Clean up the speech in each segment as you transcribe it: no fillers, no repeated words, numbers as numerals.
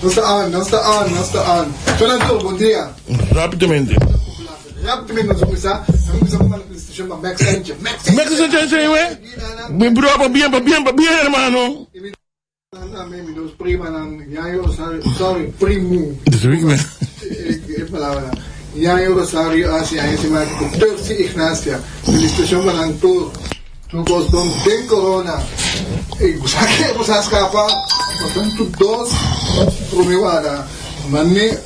No está on. Ronald, bom dia. Rapidamente. Rapidamente, nós vamos com uma estação para Max Sanchez. Max Sanchez, bem bravo, bien, hermano. Sorry, primo. Palavra. Yayo Rosario, Asia, esse marco com Terce Ignacia. A estação para Antur. Tu gostam de corona. E você escapa. Portanto, dois promeada. Mane,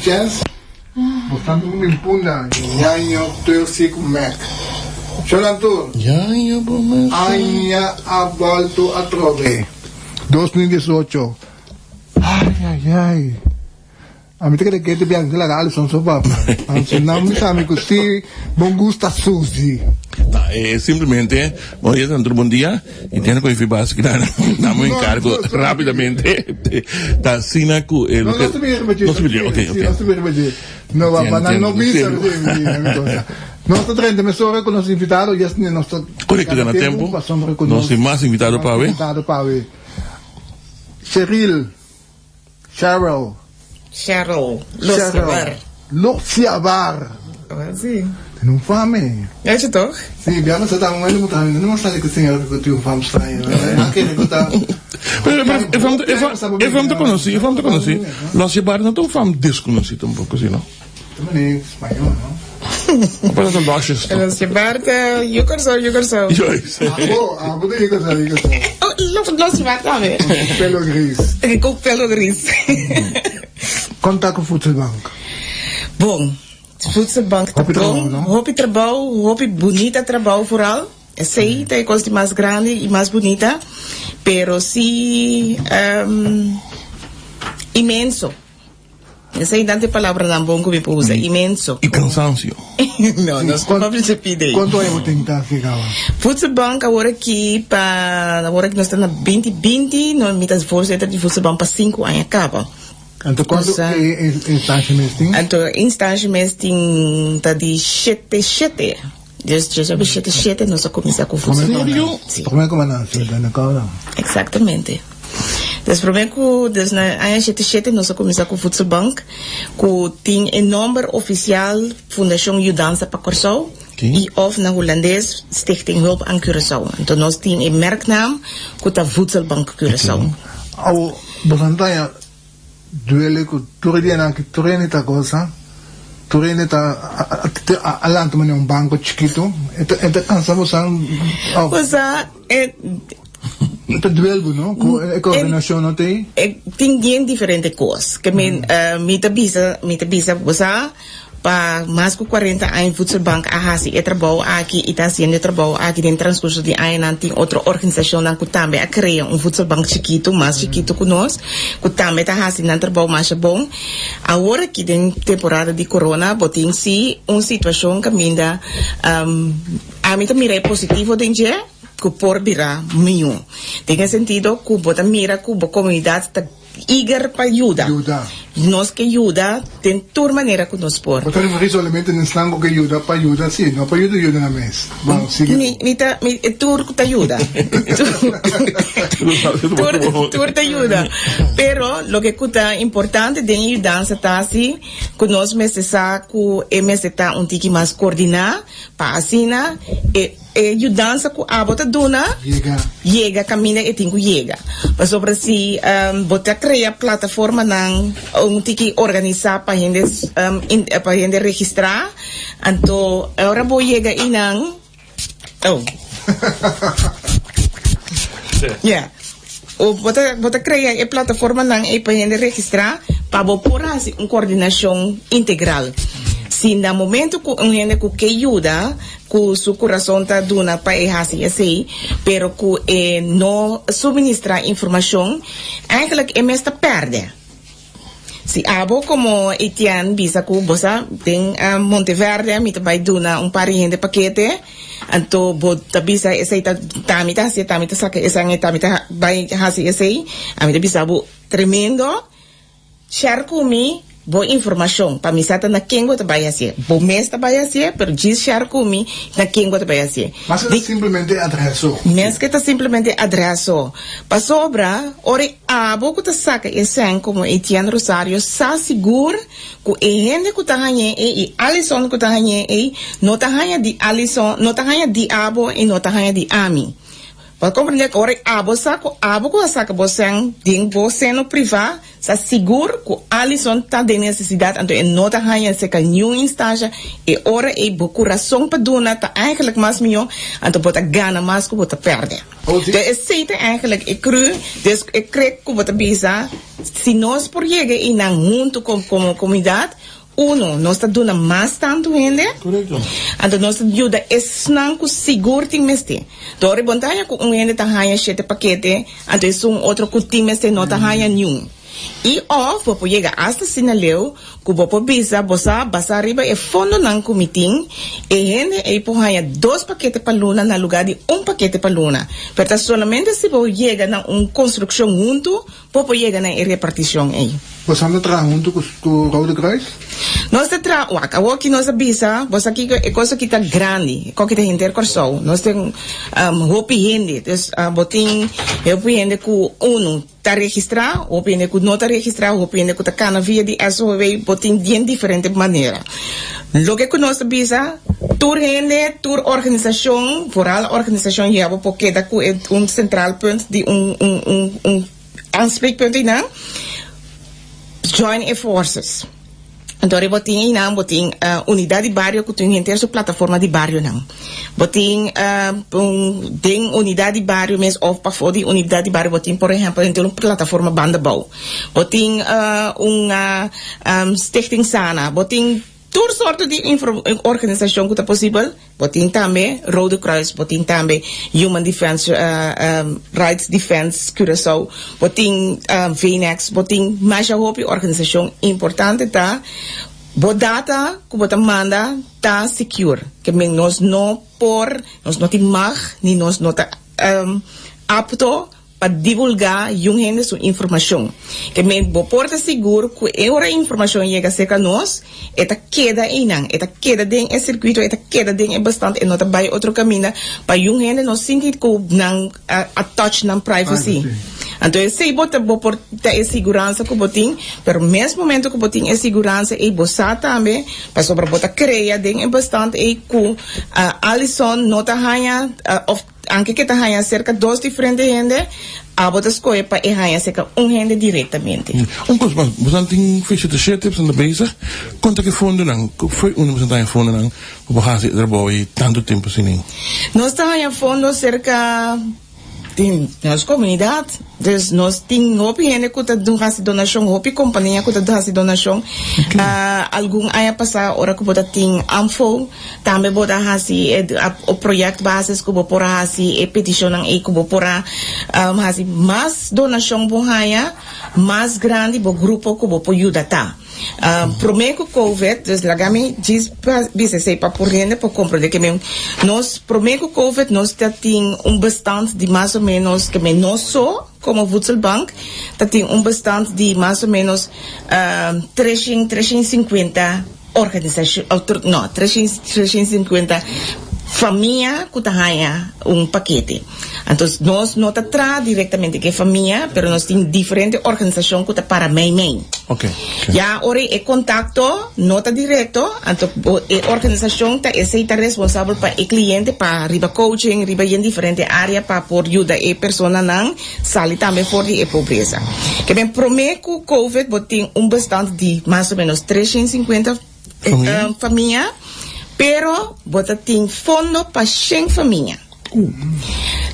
chance. Portanto, uma impunda. Yayo Terce com Mac. Chorantur. Yayo Mac. Anya a volto a trove. 2018. Ai. A mim tem que ter que lá Alison só para. Não me sabe que se bom gosto Suzy. Simplesmente, bom dia, e tenho que ir para dar um encargo rapidamente. Está assim na cu. Não se vê, ok. Não vai para não visa. Nós estamos treinando, mas só com nossos invitados, já nós estamos. Correto, ganha tempo. Nós temos mais invitados para ver. Sherryl Losiabar. Agora sim. Tem um fame. É de toch? Sim, viemos a dar um ano muito rápido. Não mostra que o senhor que tem um fame estranho. Aquele que está. Eu vamos te conhecer. Losiabar não tem um fame desconhecido um pouco assim, não? Também é espanhol, não? Para as lojas. Losiabar é Kòrsou. Losiabar também. Com pelo gris. Conta com o Futebol. Bom, Futebol tá bom. Roupa trabalho, roupa bonita trabalho vooral. Sei, tem coisa mais grande e mais bonita, pero sim imenso. Essa é tanta palavra não bom que me usa, imenso. E cansaço. Não vamos se pedir. Quanto é o tempo que fica? Futebol agora que nós estamos na 2020, nós metemos voorzitter de futebol para 5 anos acaba. Então, quanto instância mesmo? Então, instância mesmo está de 7. Já sabe 7, nós começamos com futebol. Como é que não? Exatamente. Desde na ano 77 nós começamos com o futebol, que tem um nome oficial Fundação Judança para Kòrsou e of na holandês Stichting Hulp aan Curaçao. Então nós temos um merknaam que está Voedselbank Curaçao. Bastante duele que Turene tá coisa. Turene tá alante um banco chiquito. É cansamos duelo, não? A coordenação não tem? Tem bem diferente coisas. Que me bisa você para mais de 40 anos Voedselbank é trabalho aqui e está sendo trabalho aqui no transcurso de anos tem outra organização que também a criar Voedselbank chiquito, mais chiquito que nós, que também está fazendo trabalho mais bom. Agora que tem temporada de corona, botem sim uma situação que ainda a mim também é positivo de dia que por virar nenhum. Tem sentido que bota mira que a comunidade está eager para ajudar. Nós que ajuda tem toda maneira que nós por. Botar em solamente no slango que ajuda para ajudar, sim, não para ajudar na mesa. Bom, sigue. Turco te ajuda. Turco te ajuda. Pero lo que é importante de ajudança está assim, que nós necessitamos que o MS está tique mais coordinar para assinar ajudança que a bota dona chega caminha e tem que chega. Mas sobre se bota criar plataforma não tique organizar para gente registrar, então agora vou chegar e não o bota criar a plataforma não é para gente registrar para pôr assim uma coordenação integral. Se no momento que um gente que ajuda, que seu coração está dando para assim, pero que não subministrar informação, eigenlijk é mesmo perde. Se abo como Ettiene bisa que você tem Monteverde, me vai dar par de gente paquete, então bota bisa esse tamita saca esse tamita vai assim esse, a mim bisa tremendo. Share comigo boa informação para me sata na quem gota vai ser. Bom mês tá vai ser, pero diz share comigo na quem gota vai ser. Mas é simplesmente adresso. Mês que tá simplesmente adresso. Para sobra, ore abo que tá saca esse como Ettiene Rosario sa seguro que gente que tá ganhando e Alison que tá ganhando não tá ganhando de Alison, não tá ganhando de abo e não tá ganhando de Ami. Para compreender que ore abo que saca você ding você no privado sa seguro que Alison tá de necessidade então é não tá ganhando se que new instância e ora e bo coração para dona tá eigenlijk mais melhor então bota gana mais que bota perde. Dus é zeker eigenlijk ik cru dus ik kreeg que bota bisa se nós por chegar em junto como comunidade uno, nós está dando mais tanto gente. Correto. Então nós ajuda esnanco seguro tem meste. Dore bontaia com gente está ganhando 7 paquete, então é outro que tem meste não está ganhando nenhum. E off, vou chegar hasta sinaleu, que vou bisa, bossa, basa riba e fundo não comitim, e gente aí por ganhar 2 paquetes para luna no lugar de 1 paquete para luna. Pero solamente se vou chegar na construção junto, vou chegar na repartição aí. Você anda junto com o Rode Kruis? Nós temos, aqui nós bisa, você aqui é coisa que está grande, que tem gente Kòrsou. Nós temos hopi gente, então botin hopi gente que uno está registrado, hopi gente que não está registrado, hopi gente que está cana via de SOV, botin de diferente maneira. Lo que nós bisa, tur gente, tur organização, vooral organização já porque da é central punt de aanspreekpunt in naam. Join forces. Então, botin não, botin unidade de bairro que tem inteira sua plataforma de bairro não. Botin tem unidade de bairro mas of para fora de unidade de bairro botin por exemplo então uma plataforma bandebouw. Botin stichting sana, botin toda sorte de organização que é possível, botin também Rode Kruis, botin também Human Defense, Rights Defense, Curaçao, botin VNX, botin mais a organização importante tá, bodata que botam manda tá secure, que nós não tem mag, nem nós não tá apto para divulgar gente sua informação. Que me porta seguro que a informação chega a nós, esta queda em não, esta queda dentro do circuito, esta queda dentro bastante, e não vai outro caminho para gente não sentir que não touch na privacy. Então, se bota por ter segurança que botin, pero mesmo momento que botin é segurança e botar também, para sobre botar creia dentro bastante e que Alison não tá ganha anche que tá ganha cerca 2 diferentes gente, a bota escolhe para ganhar cerca gente diretamente. Coisa, mas você tem ficha de 7 tipos na base, quanto que fundo não? Foi 1% em fundo não, para fazer trabalho tanto tempo assim? Nós tá ganha fundo cerca de nossa comunidade, dus nós temos gente que está dando donação, hopi companhia que está dando donação, algum ano passado, hora que você tem AMFO, também você fazer o projeto base que você pode fazer, e petição que você pode fazer mais donação bonhaya, mais grande o grupo que você pode ajudar. Prometo COVID, dus lagami diz bisa sei para por gente para compreender que nós prometo COVID nós tem bestand de mais ou menos que nós só como voedselbank tem bestand de mais ou menos 350 organizações, não 350 família que ganha paquete. Então, nós não tratamos diretamente com a família, mas nós temos diferentes organizações que para mãe. Ok. Já, ora, é contato, não está direto, então, a organização está responsável para o cliente, para riba coaching, riba em diferentes áreas, para por ajudar a pessoa não sair também fora da pobreza. Que bem, prometo que o COVID tem bastante de mais ou menos 350 famílias, pero bota tem fundo para 100 famílias.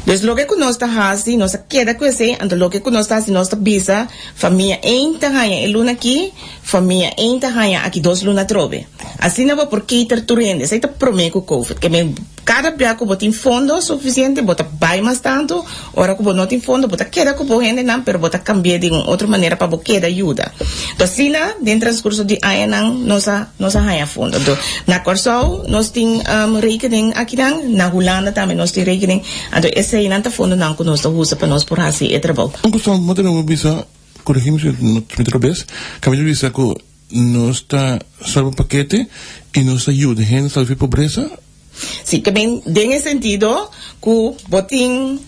Dus lo que nós está fazendo, nós queda com esse, então lo que nós está fazendo, nós está bisa família ainda ganha luna aqui, família ainda ganha aqui 2 luna trobe. Assim não vai por que ter turende, isso está prometo COVID, que cada dia que botem fundo suficiente, bota vai mais tanto, ora que não tem fundo, bota queda com o gente não, pero bota cambiar de outra maneira para queda ajuda. Então assim dentro do transcurso de ano nós ganha fundo. Então na Kòrsou nós tem rekening aqui na Holanda também nós tem rekening, então esse aí não tá fundo não que nós usa para nós por assim é trabalho. Gustavo, mas não bisa corrigimos no metro bes, caminho bisa que nuestra salvo paquete y nos ayuda en salvar pobreza. Sí, que en ese sentido, que botín,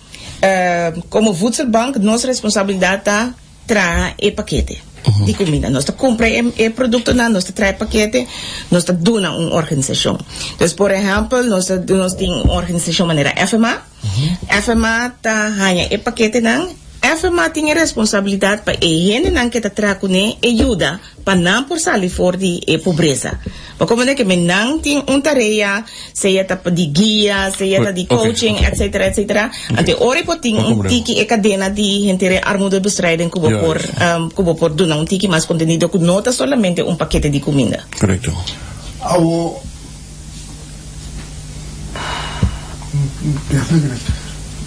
como voedselbank, nuestra responsabilidad está traer el paquete de comida. Nuestra compra el producto, nuestra trae paquete, nuestra dona una organización. Entonces, por ejemplo, nuestra tiene una organización manera FMA. FMA está el paquete FMA tiene responsabilidad para gente que está trabajando ayuda para no por salir fuera de pobreza. Porque como es que me tiene una tarea, sea de guía, sea de coaching, etcétera, etcétera. Ante ahora pues tiene un tiki cadena de gente de armudo bestrijding como por donar un tiki más contenido que no está solamente un paquete de comida. Correcto.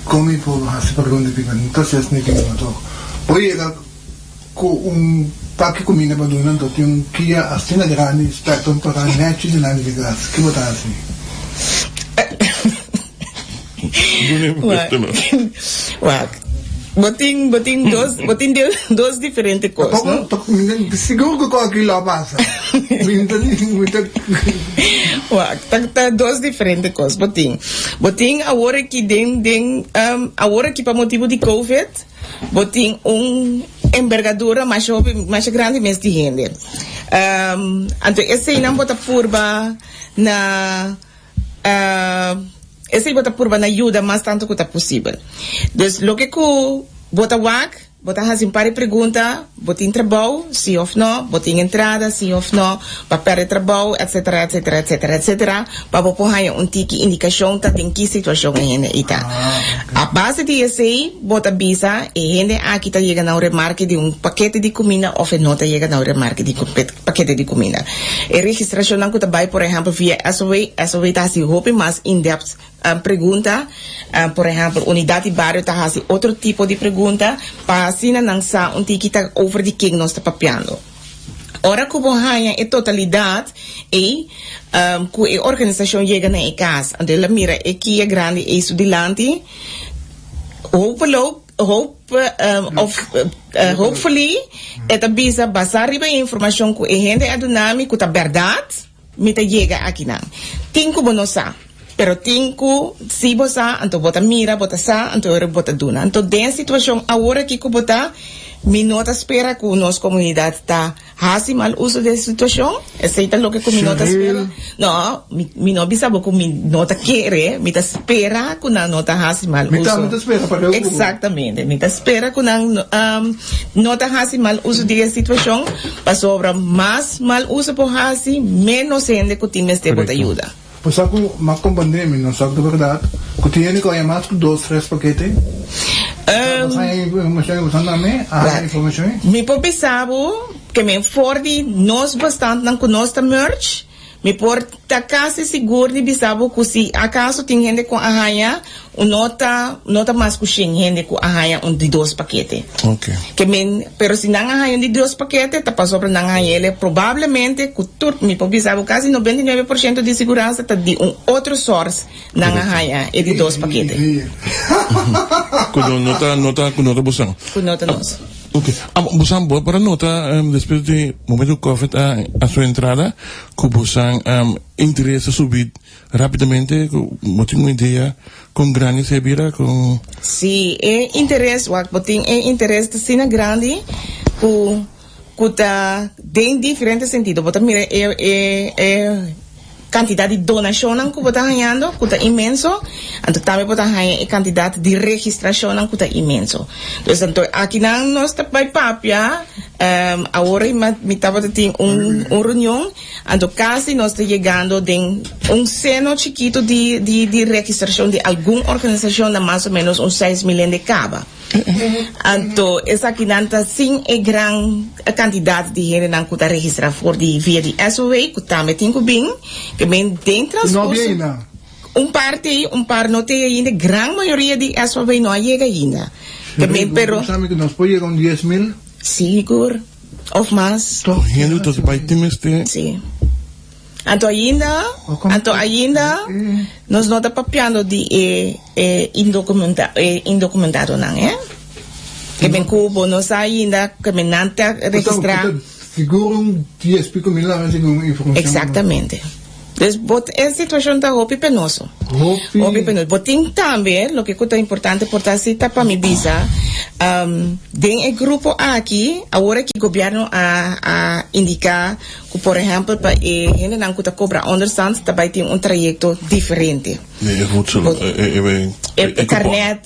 Come por hacer pergunta pican entonces ni que no to oye con un paquete de comida para donar to tiene un kia así na grande spectrum para nechi de navidad que botar así botín dos diferentes cosas, ¿no? Seguro que aquí la pasa. Dos diferentes cosas, botín ahora que para motivo de COVID, botín envergadura más grande mais de gente. Então esse não bota purba na esse bota purba na ajuda mais tanto que tá possível. Então lo que bota bota fazer para pergunta, botin trabalho, sim ou não, botin entrada, sim ou não, papel de trabalho, etc, para poder tiki indicação tá em que situação é ita. A base disso bota visa e gente aqui tá chegando ao remarque de paquete de comida ou não tá chegando ao remarque de paquete de comida. E registração não tá vai, por exemplo, via SOV tá se hope mais in-depth pergunta, por exemplo, unidade de bairro tá assim outro tipo de pergunta para assim não sa tiki tá over de que nós tá papiando. Ora que bohanha é totalidade e que a organização chega na casa, onde ela mira aqui é grande e estudante, hopefully esta bisa basar riba informação que a gente adunami que tá verdade, me tá chega aqui não. Tinco bonosa. Pero tinko, si bosa, anto bota mira, bota sa, anto ora bota duna. Anto den situação agora que bota, mi nota espera que nossa comunidade está hasi mal uso de situação. Aceita lo que mi nota espera. No, mi no bisabo que mi nota quer, mi ta espera que na nota hasi mal uso. Mi ta espera para eu. Exatamente, mi ta espera que na nota hasi mal uso de situação, para sobra mais mal uso por hasi, menos gente que times de bota ajuda. Pues ako makompandemi, no sabe de verdade. Que tiene que ir mais que 2-3 paquetes. Informação. Me pobisabo que me fordi nós bastante não conosco merch. Me porta quase seguro de bisabo que se acaso tem gente com arranha, nota mais que gente com arranha de 2 paquetes. Okay. Que men, pero se não arranha de 2 paquetes, tá passou para não arranha ele provavelmente que tudo me pobisabo quase 99% de segurança tá de outro source não arranha é de 2 paquetes. Quando nota busão. Quando nota nós. Ok. Busang para nota, después de momento COVID a su entrada, que Busang interesa subir rápidamente, no tengo idea, con grande se vira con... Sí, interés, interés de cine grande, que está en diferentes sentidos. Porque mira, cantidad de donación que está ganhando, que está inmenso, então também está ganhando cantidad de registración que está inmenso. Entonces, aquí no está para papia, ahora me estaba teniendo una reunión, entonces casi nos está llegando de un seno chiquito de registración de alguna organización de más o menos 6 milhões de caba. Então, essa aqui não está sem a grande quantidade de gente que está registrada via de SOV, que também tem que vir, que vem dentro das coisas. Um par não tem ainda, grande maioria de SOV não chega ainda. Que vem, pero... Sabe que nós pode chegar 10.000? Seguro, ou mais. Gente, então, vai ter este... Sim. Então ainda, nós não estamos papiando de indocumentado, não é? Que bem cubo, nós ainda, que me não está registrado. seguro 10 pico mil la seguro informação. Exactamente. Dus é situação da hopi penoso. Hopi penoso. Botin também, o que é importante portar cita para mi visa, tem um grupo aqui, agora que o governo a indicar que, por exemplo, para gente não que cobra understand, também tem trajeto diferente. Carnet,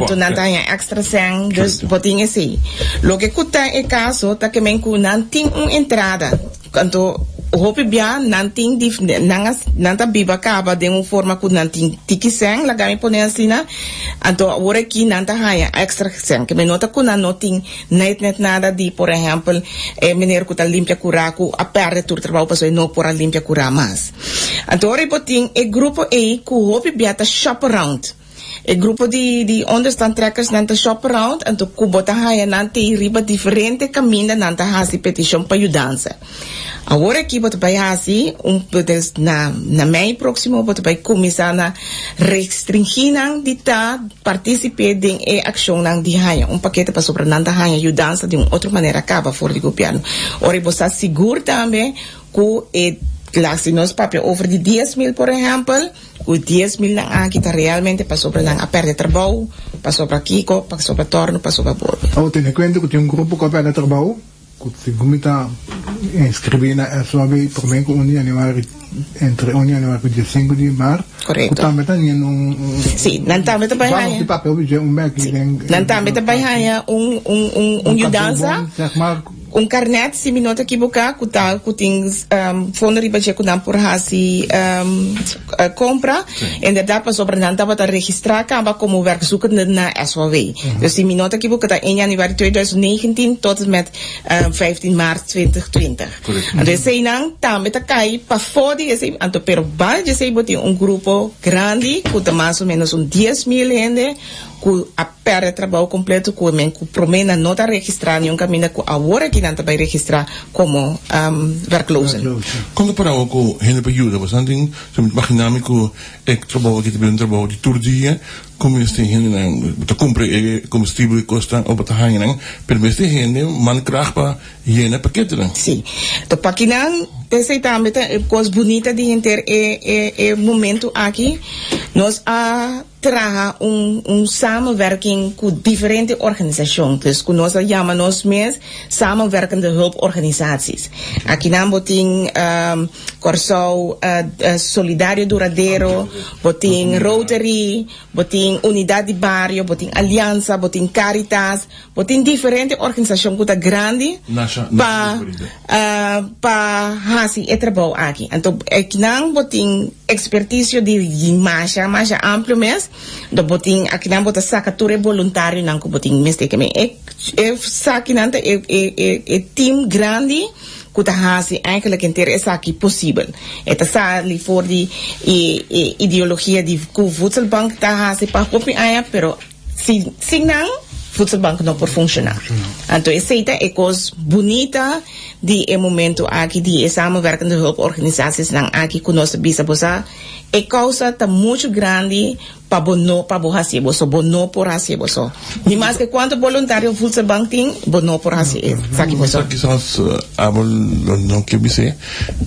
tu não tem extra sen, dus botin assim. O que é caso, tá que não tem uma entrada. Quando hopi bia nanting nanta biba kaba de uma forma que nanting tiki sen la gami pone assim na anto agora aqui nanta haya extra sen que me nota que não tem net nada de por exemplo menino que tá limpia curaku a perde tur trabalho passou não por a limpia cura mais anto agora botin e grupo e que hopi bia ta shop around o grupo de understand trackers nanta shop around anto que bota haya nanti riba diferente caminho nanta hasi petition para ajudança. Agora aqui você vai assim, na mei próximo você vai começar a restringir de participar em ação de raia, paquete para sobre nada raia ajudança de uma outra maneira acaba fora do governo. Ora você segura também que se nós papel over de 10 mil por exemplo, o 10 mil aqui está realmente para sobre a perda de trabalho, para sobre Kiko, para sobre torno, para sobre bolo. Eu tenho conta que tem grupo que perde trabalho. Se comita inscrever na SOB por mim com entre 1 januário e 5 de março. Correto. Também tem sim, não também também há. De papel de não também também há ajudança. Carnet se me nota equivocar, que tem fundo riba que não por hasi compra, en verdade para sobre não estava a registrar acaba como werkzoeker na SOW. Dus se me nota equivocar 1 januário 2019 tot met 15 maart 2020. Dus sei não também tá cai para fora esse, anto pero vai sei botar grupo grande, que mais ou menos 10 mil gente que a perde trabalho completo que promena não está registrado nenhum caminho que agora que não está registrar como werklozen. Quando para o gente para ajuda, você tem imaginar que trabalho que tem trabalho de todo dia, como este gente não compra combustível custa ou para hang permite gente mankracht para gente paquete não. Sim. Então para que não esse também é coisa bonita de gente é momento aqui nós a traga samenwerking com diferentes organisações, que nós chamamos mesmo samenwerkende hulporganisaties. Aqui nós temos Kòrsou Solidário Duradouro, temos Rotary, temos Unidade de Barrio, temos Aliança, temos Caritas, temos diferentes organisações que são grandes para fazer trabalho aqui. Então, aqui nós temos expertise de mais amplo mesmo. Do botin aqui não bota sacatura voluntário não que botin mestre que me saque não é team grande que tá hasi eigenlijk interessa aqui possível eta sali for de ideologia de que o voedselbank tá hasi para copy aia pero se não voedselbank não por funcionar então essa é coisa bonita de momento aqui de samenwerkende hulporganisaties não aqui que nós bisa bosa a causa está muito grande para bono para borracer boso bono por hacer boso ni mais que quanto voluntário full bank tem bono por hacer sabe boso aqui são abol não que bise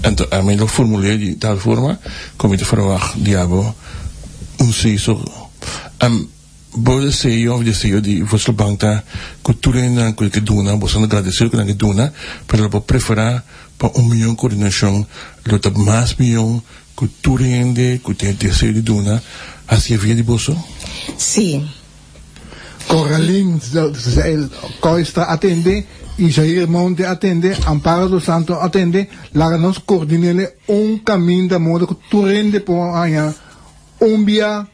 então a melhor formulário de tal forma como te verwacht diabo seisel Bode CEO di Voedselbank cultura na que dona, você não agradecer que não dona, pero para preferar para milhão coordenação, luta mais milhão cultura ende, que tem desejo de dona, assim via de bolso? Sim. Coralin, Costa atende, Isaías Monte atende, Amparo do Santo atende, lá nós coordinamos caminho da moda que tu rende por aí, via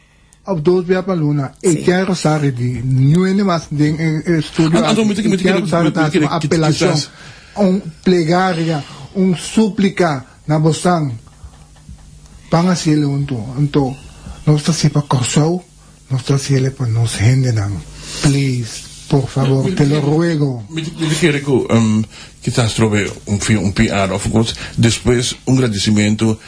op 2 via per luna. Ettiene Rosario di nu mas den studio. Ettiene Rosario ta apelação, plegaria, súplica na bosang. Pangasile unto. Nós tá se para Kòrsou, nós tá se ele para nos gente não. Please, por favor, te lo ruego. Me quiere que quizás trove un PR, of course, después un agradecimiento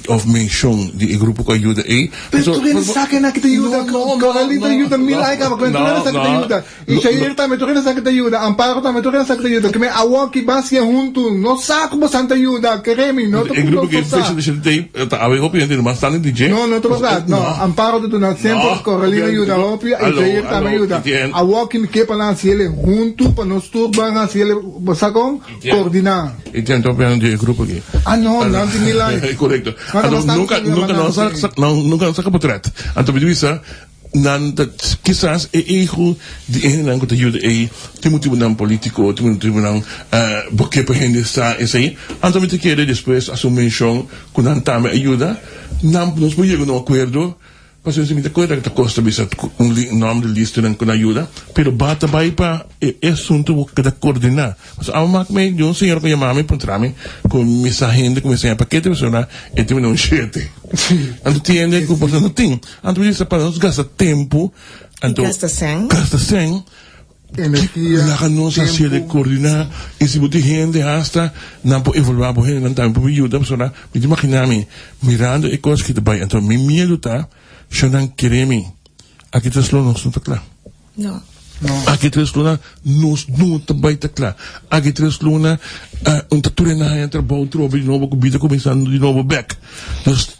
of mention di grupo ko ayuda Pero tú vienes a que te ayuda, Coralita ayuda mil ay ka, tú vienes a que te ayuda. Y Shayir también tú vienes a que te ayuda, Amparo también tú vienes a que te ayuda, que me awaki basia junto, no saco mo santa ayuda, que remi, no te grupo que fecha de tape, ave hopi hindi mas tani DJ. No te vas no, Amparo tú no siempre Coralita ayuda hopi, y Shayir también ayuda. Awaki que para hacerle junto, para nos turban hacerle basakon coordinar. Y tiene todo plan de grupo que. No mil ay. Correcto. Nunca nos saca potret. Anto bidwisa quizás hijo de en que te ayuda tiene un político, tiene un porque por gente está ahí. Anto me te quiere después a su mención con antame ayuda, nos voy a llegar a un acuerdo. Mas eu me acuerdo que costa bisa nome de lista com ajuda, pero bata vai para assunto que da coordenar. Mas ao me de um senhor que chamava para entrar-me com minha agenda, com minha paquete, pessoal, e tem um chete. Então tiene que passar no tem. Então isso para nós gasta tempo, então gasta sem energia, la nossa se de coordenar, e se botar gente hasta não pode evoluir, por gente não tem para ajuda, pessoal. Me imaginar-me mirando e coisas que te vai, então me medo tá siya nang kiremi. Aki tres lunas no takla. No. Aki tres luna nos no tambay takla. Aki tres luna un tature na hayan trabaho trobe de novo kubida começando de novo back. Nos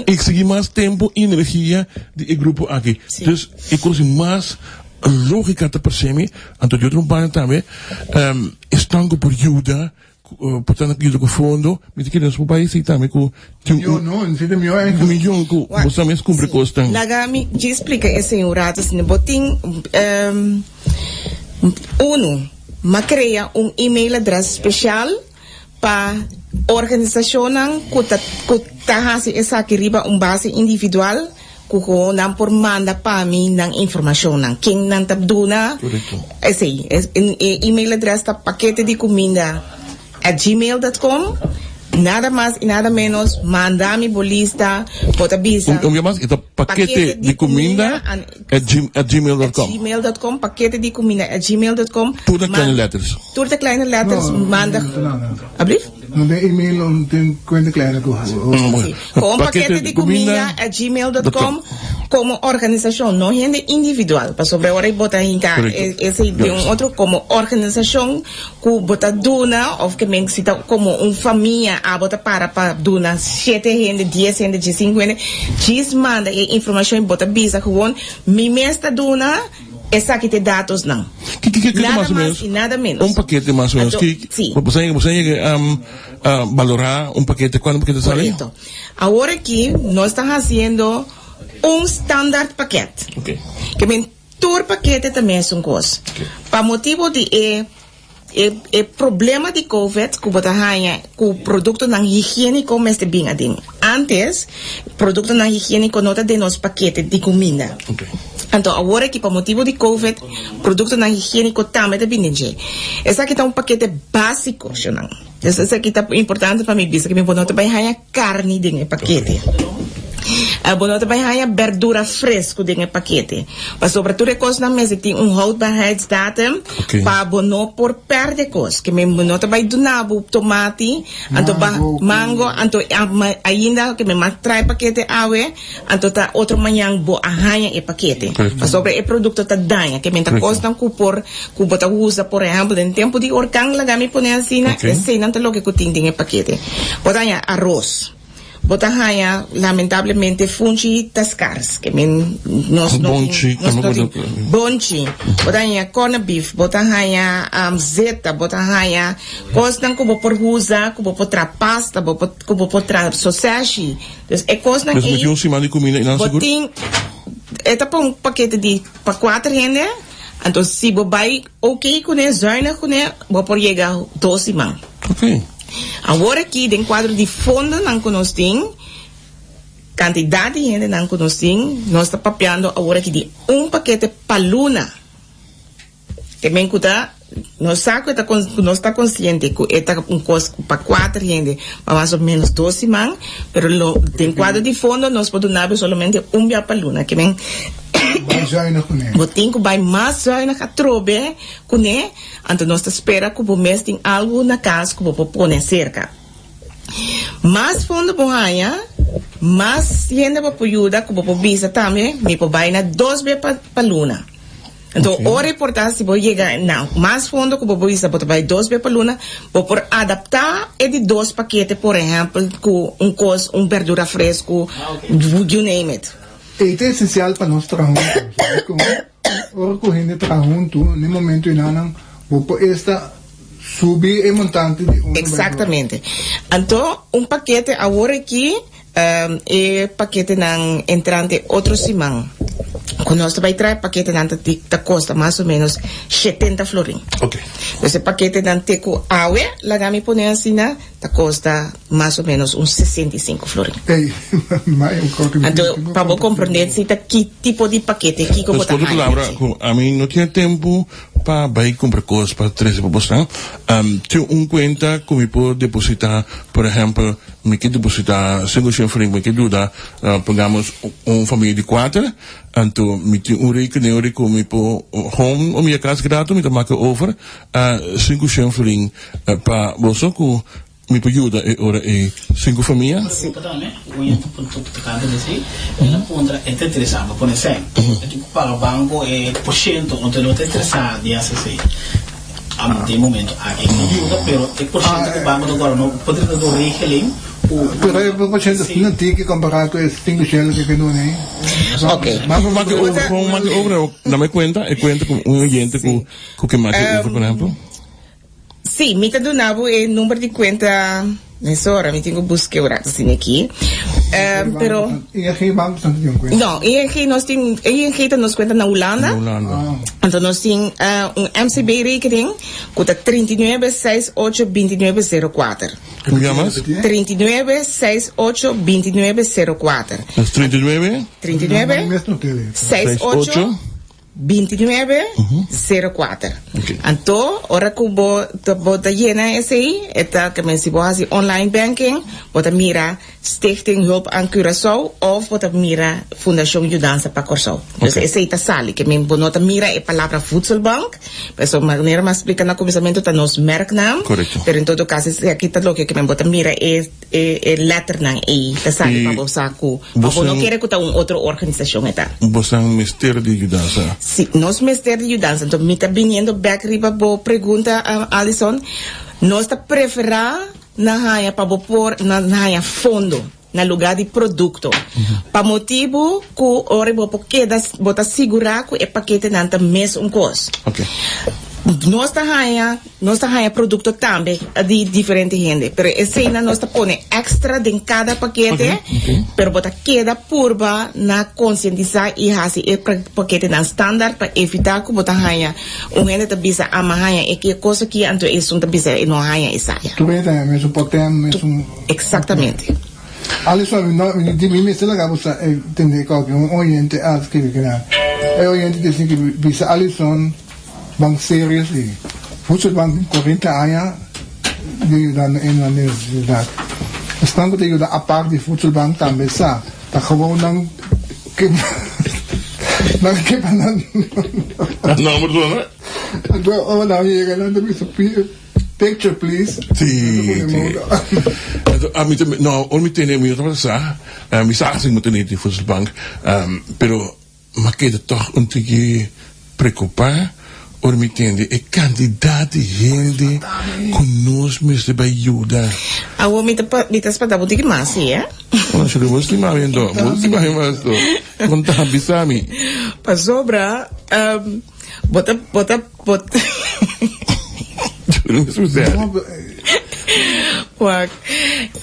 exigir mais tempo e energia de grupo aqui. Então, e coisa mais lógica ta persemi, anto eu trompana também, estango por ajuda. Portanto, aqui do fundo, me diz que nós país aí também com um milhão com você mesmo cumpre custa. Laga me explica esse senhorata se botin ma crea e-mail address especial para organização que hasi essa aqui riba base individual kuko nang por manda pa mi ng information ng king nang tabduna esse e-mail address ta paquete de comida @gmail.com, nada más y nada menos, mandame bolista, potabisa. Ito paquete de comida @gmail.com. gmail.com, paquete de comida @gmail.com. Toda kleine letters. Toda kleine letters, manda. Alsjeblieft? No de e-mail non ten cuenta clara Con paquete de comida @gmail.com como organización, no gente individual. Para sobre ahora bota ese de un otro como organización que bota duna o que me cita como un familia a bota para duna 7 gente, 10 gente, 5 gente. Gis manda información bota visa gewoon mi mesta duna essa aqui tem dados não. Nada mais e nada menos. Paquete mais ou menos. Você valorar paquete, quando paquete sale? Agora aqui, nós estamos fazendo standard paquete. Okay. Que men todo paquete também é um coisa. Para motivo de problema de COVID, que o produto não higiênico mas bem adin. Antes, produto não higiênico não está de nos paquete de comida. Okay. Então, agora que por motivo de COVID, produto não higiênico também está bem. Esse aqui está paquete básico, não. Esse aqui está importante para mim, que me bonoto vai ganhar carne dentro do paquete. Bonoto vai ganhar verdura fresco dentro do paquete. Mas sobretudo coisa na mesa tem houdbaarheidsdatum para bono por perder coisa. Que me bonoto vai donar tomate, anto mango, anto ainda que me trai paquete awe, anto tá outro manhã bo arranha e paquete. Mas sobre o produto tá danha, que me tá costa que bota usa, por exemplo, em tempo de orcang lagami pone assim, esse não tá logo que tem dentro paquete. Bota arroz. Bota haya lamentablemente fungi tascars que bonchi bota haya corned beef, bota haya zeta, bota haya costan como por usa, como por pasta, como por sausage. Dus é costan e um cima de comida não seguro. Botin eta para paquete de para 4 gente. Então se vai ok com ele, zuinig com ele, vou por chegar 12 man. Okay. Agora aqui, em quadro de fundo, não conhecem, quantidade de gente não conhecem, nós estamos papeando agora aqui de paquete para luna. Também que nós está consciente que é coisa para 4 gente, para mais ou menos 12 man, mas em quadro de fundo, nós podemos dar somente dia para luna, que vem botinho vai mais zuinig a trobe com então nós espera que o mês tem algo na casa que vou pôr cerca. Más fondo bohaya, más gente para ayuda, como para visa también, me puedo vaina 2 veces para luna. Então, o reportagem, se você chegar, não, mais fundo que você está, você vai 2 vezes por luna, por adaptar é de 2 paquetes, por exemplo, com verdura fresco, you name it. E é essencial para nós trabalhar juntos. Ora, com a gente trabalha junto, no momento em que esta subir é montante de Exatamente. Então, paquete agora aqui é paquete não entrante outro semana. Quando nós vai trazer paquete da custa mais ou menos 70 florin. Ok. Esse paquete da teco água, lá me põe assim, da custa mais ou menos uns 65 florin. Então, para você compreender se que tipo de paquete que como está. A mim não tinha tempo para comprar coisas para 13 população. Tinha conta que me pode depositar, por exemplo, me quer depositar 500 florin, me quer ajudar, pegamos família de 4. Então, me tem rekening que me pode home ou minha casa gratis, me maken over 500 florin para você que me pode ajudar ora 5 famílias. Sim. É interessante, por exemplo, para o banco é por cento, não tem interessado de assim. De momento, aqui ajuda, pero é por cento que o banco agora não poderia dar rekening. Pero eu vou dizer não tem que comparar com esse 5 shells que não é. Ok. Mas make over, não me conta com oyente que make over, por exemplo. Sim, me tá donando o número de conta nessa hora, me tenho que buscar o assim aqui. Pero em aqui banco não tem conta. Não, em aqui nós nos conta na Holanda. Então nós temos MCB rekening com 39682904. Como chamas? 39682904. 39 68 2904. Então, ora que bota llena esse aí, eta que se você online banking, bota mira Stichting Hulp aan Curaçao of bota mira Fundação Mudança para Kòrsou. Dus esse aí tá sali que me bonota mira a palavra Voedselbank, pero maneira mais explica na começamento tá nos merknaam. Correto. Pero em todo caso aqui tá louco que me bota mira é letternaam e tá sali para você ku. Para não querer que tá outra organização eta. Você é Ministério de Mudança. Sim, nós Ministério de Mudança. Então, me está vindo back riba boa pergunta, Alison. Nós está preferar na raia para pôr na raia fundo, na lugar de produto. Para motivo que ora porque bota segurar que é paquete não tá mesmo coisa. Ok. Nossa raia produto também de diferente gente, pero esse ainda nós tá põe extra de cada paquete, pero bota queda purba na conscientizar e assim é paquete na standard para evitar que bota raia gente tá bisa ama raia é que coisa que anto é um tá bisa e não raia é saia. Tu vê também mesmo potente mesmo. Exatamente. Alison, de mim me se laga você entender qual que oriente as que virar. É oriente de que bisa Alison bang serious eh. Voedselbank corrente aia die dan in een universiteit. Dus dan moet je de apart die voedselbank dan besa. Dat gewoon dan kip en dan. Nou, maar zo, hè? Oh, nou hier en dan is een picture, please. Sim. Nou, onmeteen neem je dat sa. Mi sa assim muito nem de Voedselbank. Pero mas queda toch um tige preocupar. Ora me entende, é candidato de gente conosco, mas de ajuda. Agora me tá espantando de que mais, é? Acho que você está vendo, conta bisami. Para sobra, bota.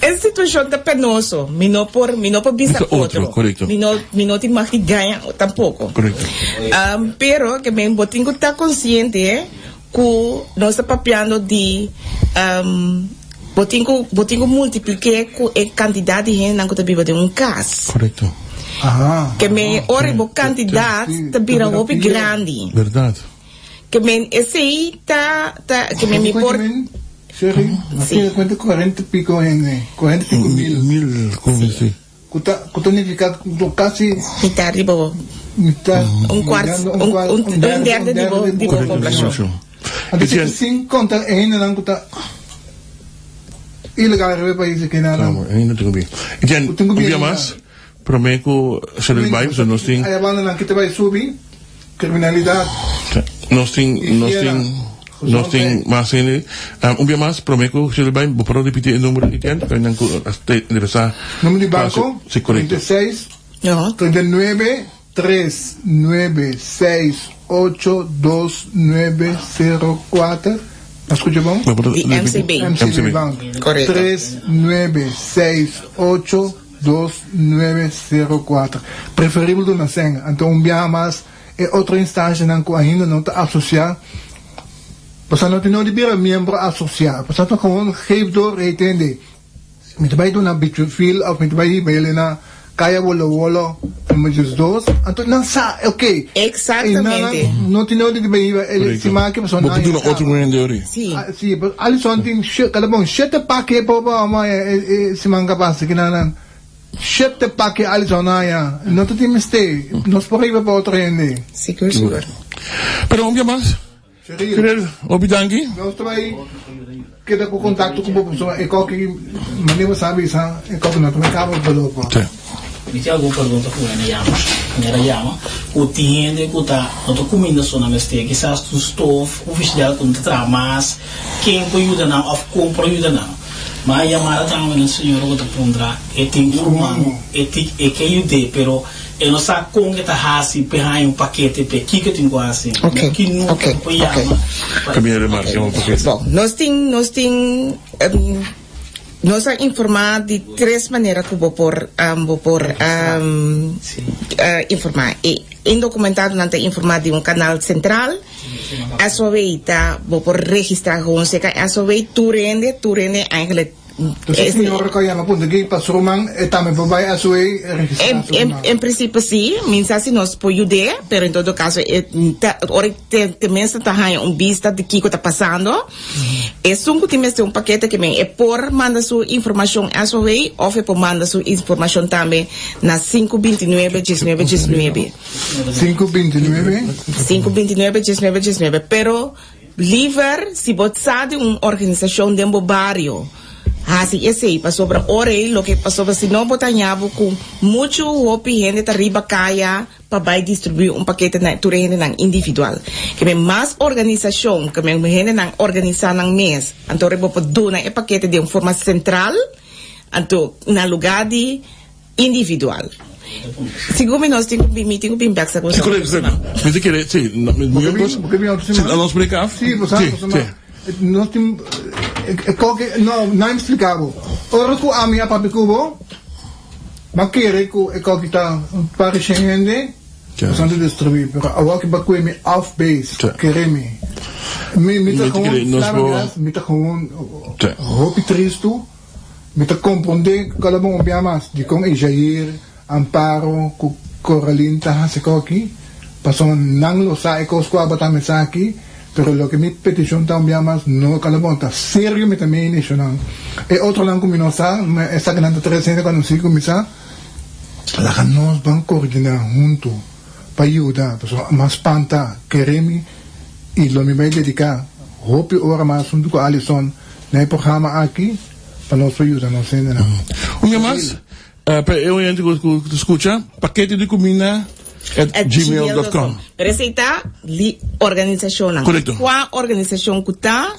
Essa situação está penosa. Me não por bisa outro. Me não te mais ganha tampouco. Correto. Pero que me botinho está consciente que nós está papiando de botinho multiplicar com a quantidade de gente que está viva de caso. Correto. Que me ora bo quantidade está vira um grande. Verdade. Que me esse aí tá que me por Sherry, aqui conta 40 pico mil. Como assim? Kuta significa quase metade de boa. Quarto, um derde de boa população. Assim conta ainda não kuta ilegal rebe países que nada. Não tenho bem. Ettiene, um dia mais, prometo Sherryl Losiabar, so nós tem. Aí banda não que te vai subir criminalidade. Nós tem mais ele. Um dia mais, prometo Sherryl Losiabar, vou para repetir o número Ettiene, para não interessar. Número de banco? Sim, correto. 36 39 3968294. Escucha bom? De MCB. MCB Bank. Correto. 39682904. Preferível do nascen. Então um dia mais é outra instância não que ainda não está associada. Porque não tem não de membro associado. Porque não gewoon geefdoor entende. Met bij doen een beetje veel of met bij bij na kaya wolo met dus dos. Então não sa, ok. Exatamente. Não tem nada de bem ele se marca para sonar. Vou pedir outro momento de ori. Sim. Sim, Alison tem cada bom sete paque para mas se manga passa que não sete paque Alison ya. Não tem mistake. Nós podemos para outro ende. Seguro. Pero dia mais. Sherryl, obidangi. Nós também kita ko contato com o pessoal e qualquer maneira sabe sa e qualquer não também cabo pelo pô. Me tinha alguma pergunta com ele llama o tiende que tá no documento só na meste que sa tu stof o vestido com tramas quem pode ajudar não of como pode ajudar não mas llamar também o senhor que pondrá tem humano e que ajude pero eu não sei como que tá assim pegar um paquete pe que tem quase que não pode chamar camelia-romeur um paquete. Bom, nós informar de três maneiras que vou por informar. E em documentado não tem informar de canal central. A sua vez vou por registrar com você que a sua vez tu rende eigenlijk. Senhor, que llama punto que passou man também vai a sua em princípio sim, mensagem nós pode ajudar, pero em todo caso hora te mensa tá vista de que está passando. É só que tem um paquete que é por manda sua informação a sua vez ou por manda sua informação também na 529-1919. 529-1919, pero livre se você de uma organização de um bairro. Assim, esse para sobre hora lo que passou se não botanhava com muito hopi gente arriba caia para vai distribuir paquete na turende na individual que é mais organização que é gente na organizar na mês então rebo para donar paquete de forma central então na lugar de individual. Segundo nós temos bem baixo com isso. Mas eu queria, sim, não explicar? Sim, nós temos não explicável. Ora que a minha papi cubo, mas que qualquer tá para gente, bastante distribuir, pero agora que bacu me off base, quereme. Me tá com hopi tristo, me tá compreender cada bom bem mais de com Jair, Amparo, Coraline tá se aqui, passou não lo sai cosco abata me aqui. Pero lo que mi petición también más no calabonta serio me también nacional e otro lang como no sa esa ganando 300 cuando sí como sa la nos van coordinar junto para ayudar pues más panta queremi y lo me voy a dedicar hopi hora más junto con Alison en el programa aquí para nos ayudar no sé nada un día más eu escucha paquete de comida @gmail.com. Pero essa está organização. Correto. Qual organização que está?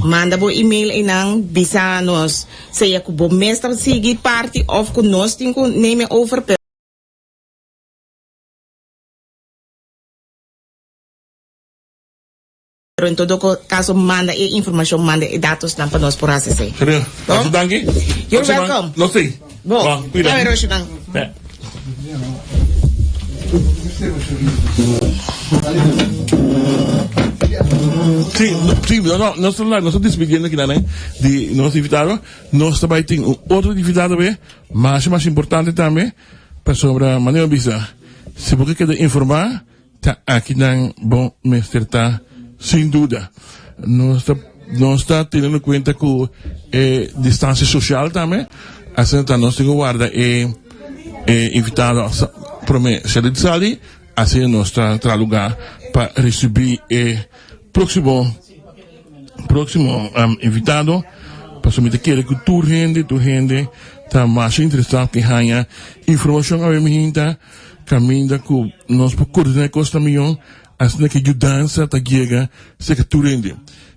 Manda bo e-mail e não bisa nos seja que bo mestre siga parte of que nós tem que neme over. Pero em todo caso manda e informação, manda e dados para nós por acessar. Sherryl, dank je. You're welcome. Nog steeds. Bom, cuidado. Sim, nós estamos despedindo aqui, né? De nosso invitado. Nós também temos outro invitado, mas mais importante também, para sobre a Manuel Bisa. Se você quer informar, tá aqui na bom mestre, tá sem dúvida. Nós está tendo em conta com distância social também. Assim, nós temos que guardar invitado para me Sherryl Losiabar, assim nós tra lugar para receber próximo invitado Paso me te quiere que tu gente, tá mais interessante que ganha informação a minha gente, caminha que nós procuramos na costa milhão, assim que ajudança tá chega, se que tu rende.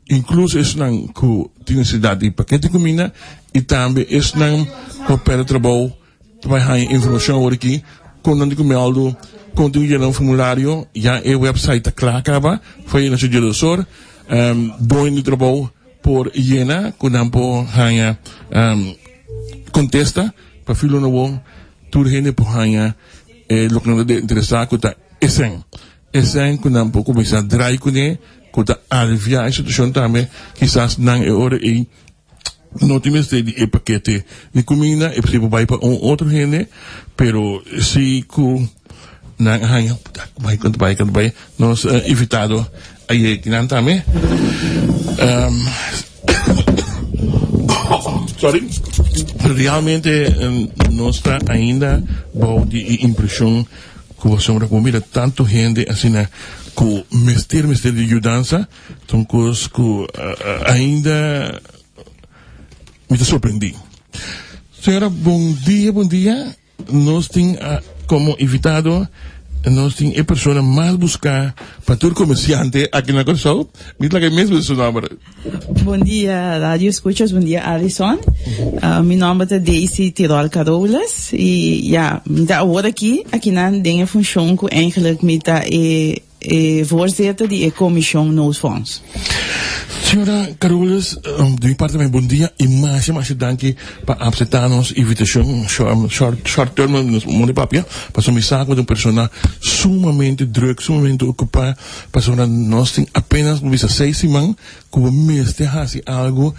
Incluso es não que tem necessidade de paquete de comida e também es não coopera trabalho, vai ganhar informação aqui, quando não come algo, quando tem um formulário, já é website claro acaba, foi na sua diretor, bom de trabalho por Iena, quando não por ganhar contesta para filho novo tudo gente por ganhar lo que não é interessante que tá esen que não por começar a drive com ele que tá aliviar a situação também quizás não é hora e não tem mais de paquete de comida é possível vai para outro gente pero se que não ganha vai nós evitado aí que não também sorry, realmente não está ainda boa de impressão que você mira tanto gente assim que mestre de ajudança são coisas que ainda me surpreendi. Senhora, bom dia. Nós temos como invitado nós temos a pessoa mais buscar para todo comerciante aqui na Kòrsou. Me traga mesmo seu nome. Bom dia, rádio escuchas. Bom dia, Alison. Meu nome é Daisy Tyrol Carolus. E, me dá agora aqui não tem a função que eigenlijk me dá voorzitter de comissão nos fundos. Senhora Carolus, de minha parte também bom dia e mais danke para aceitar-nos a invitação short term nos papia para me saco de uma pessoa sumamente druk, sumamente ocupada, para nós temos apenas 6 semanas que o mês de fazer algo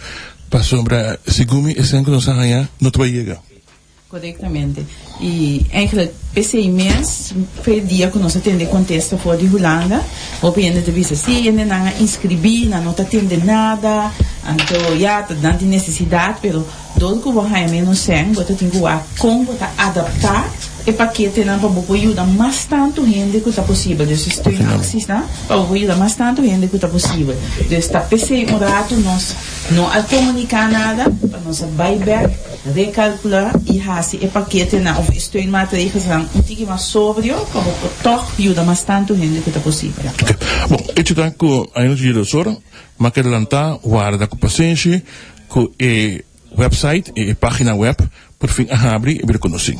para sobre segundo esse que nós ganhar não vai chegar. Corretamente. E eigenlijk PC mês foi dia que nós atende contesta for de Holanda. Op een de visa sim, ainda não inscrevi, não tá atende nada. Então já não tem necessidade, pero todo que vou ganhar menos sem, você tem que como tá adaptar e paquete não para ajudar mais tanto gente que tá possível. Então estou em axis, né? Para ajudar mais tanto gente que tá possível. Então está PC rato nós não a comunicar nada, para nós buyback, recalcular e fazer e paquete não of estou em matriz um tique mais sóbrio para toch ajudar mais tanto gente que tá possível. Bom, este tanto ainda diretor, mas quero lançar guarda com paciência com website e página web por fim a abrir e reconhecer.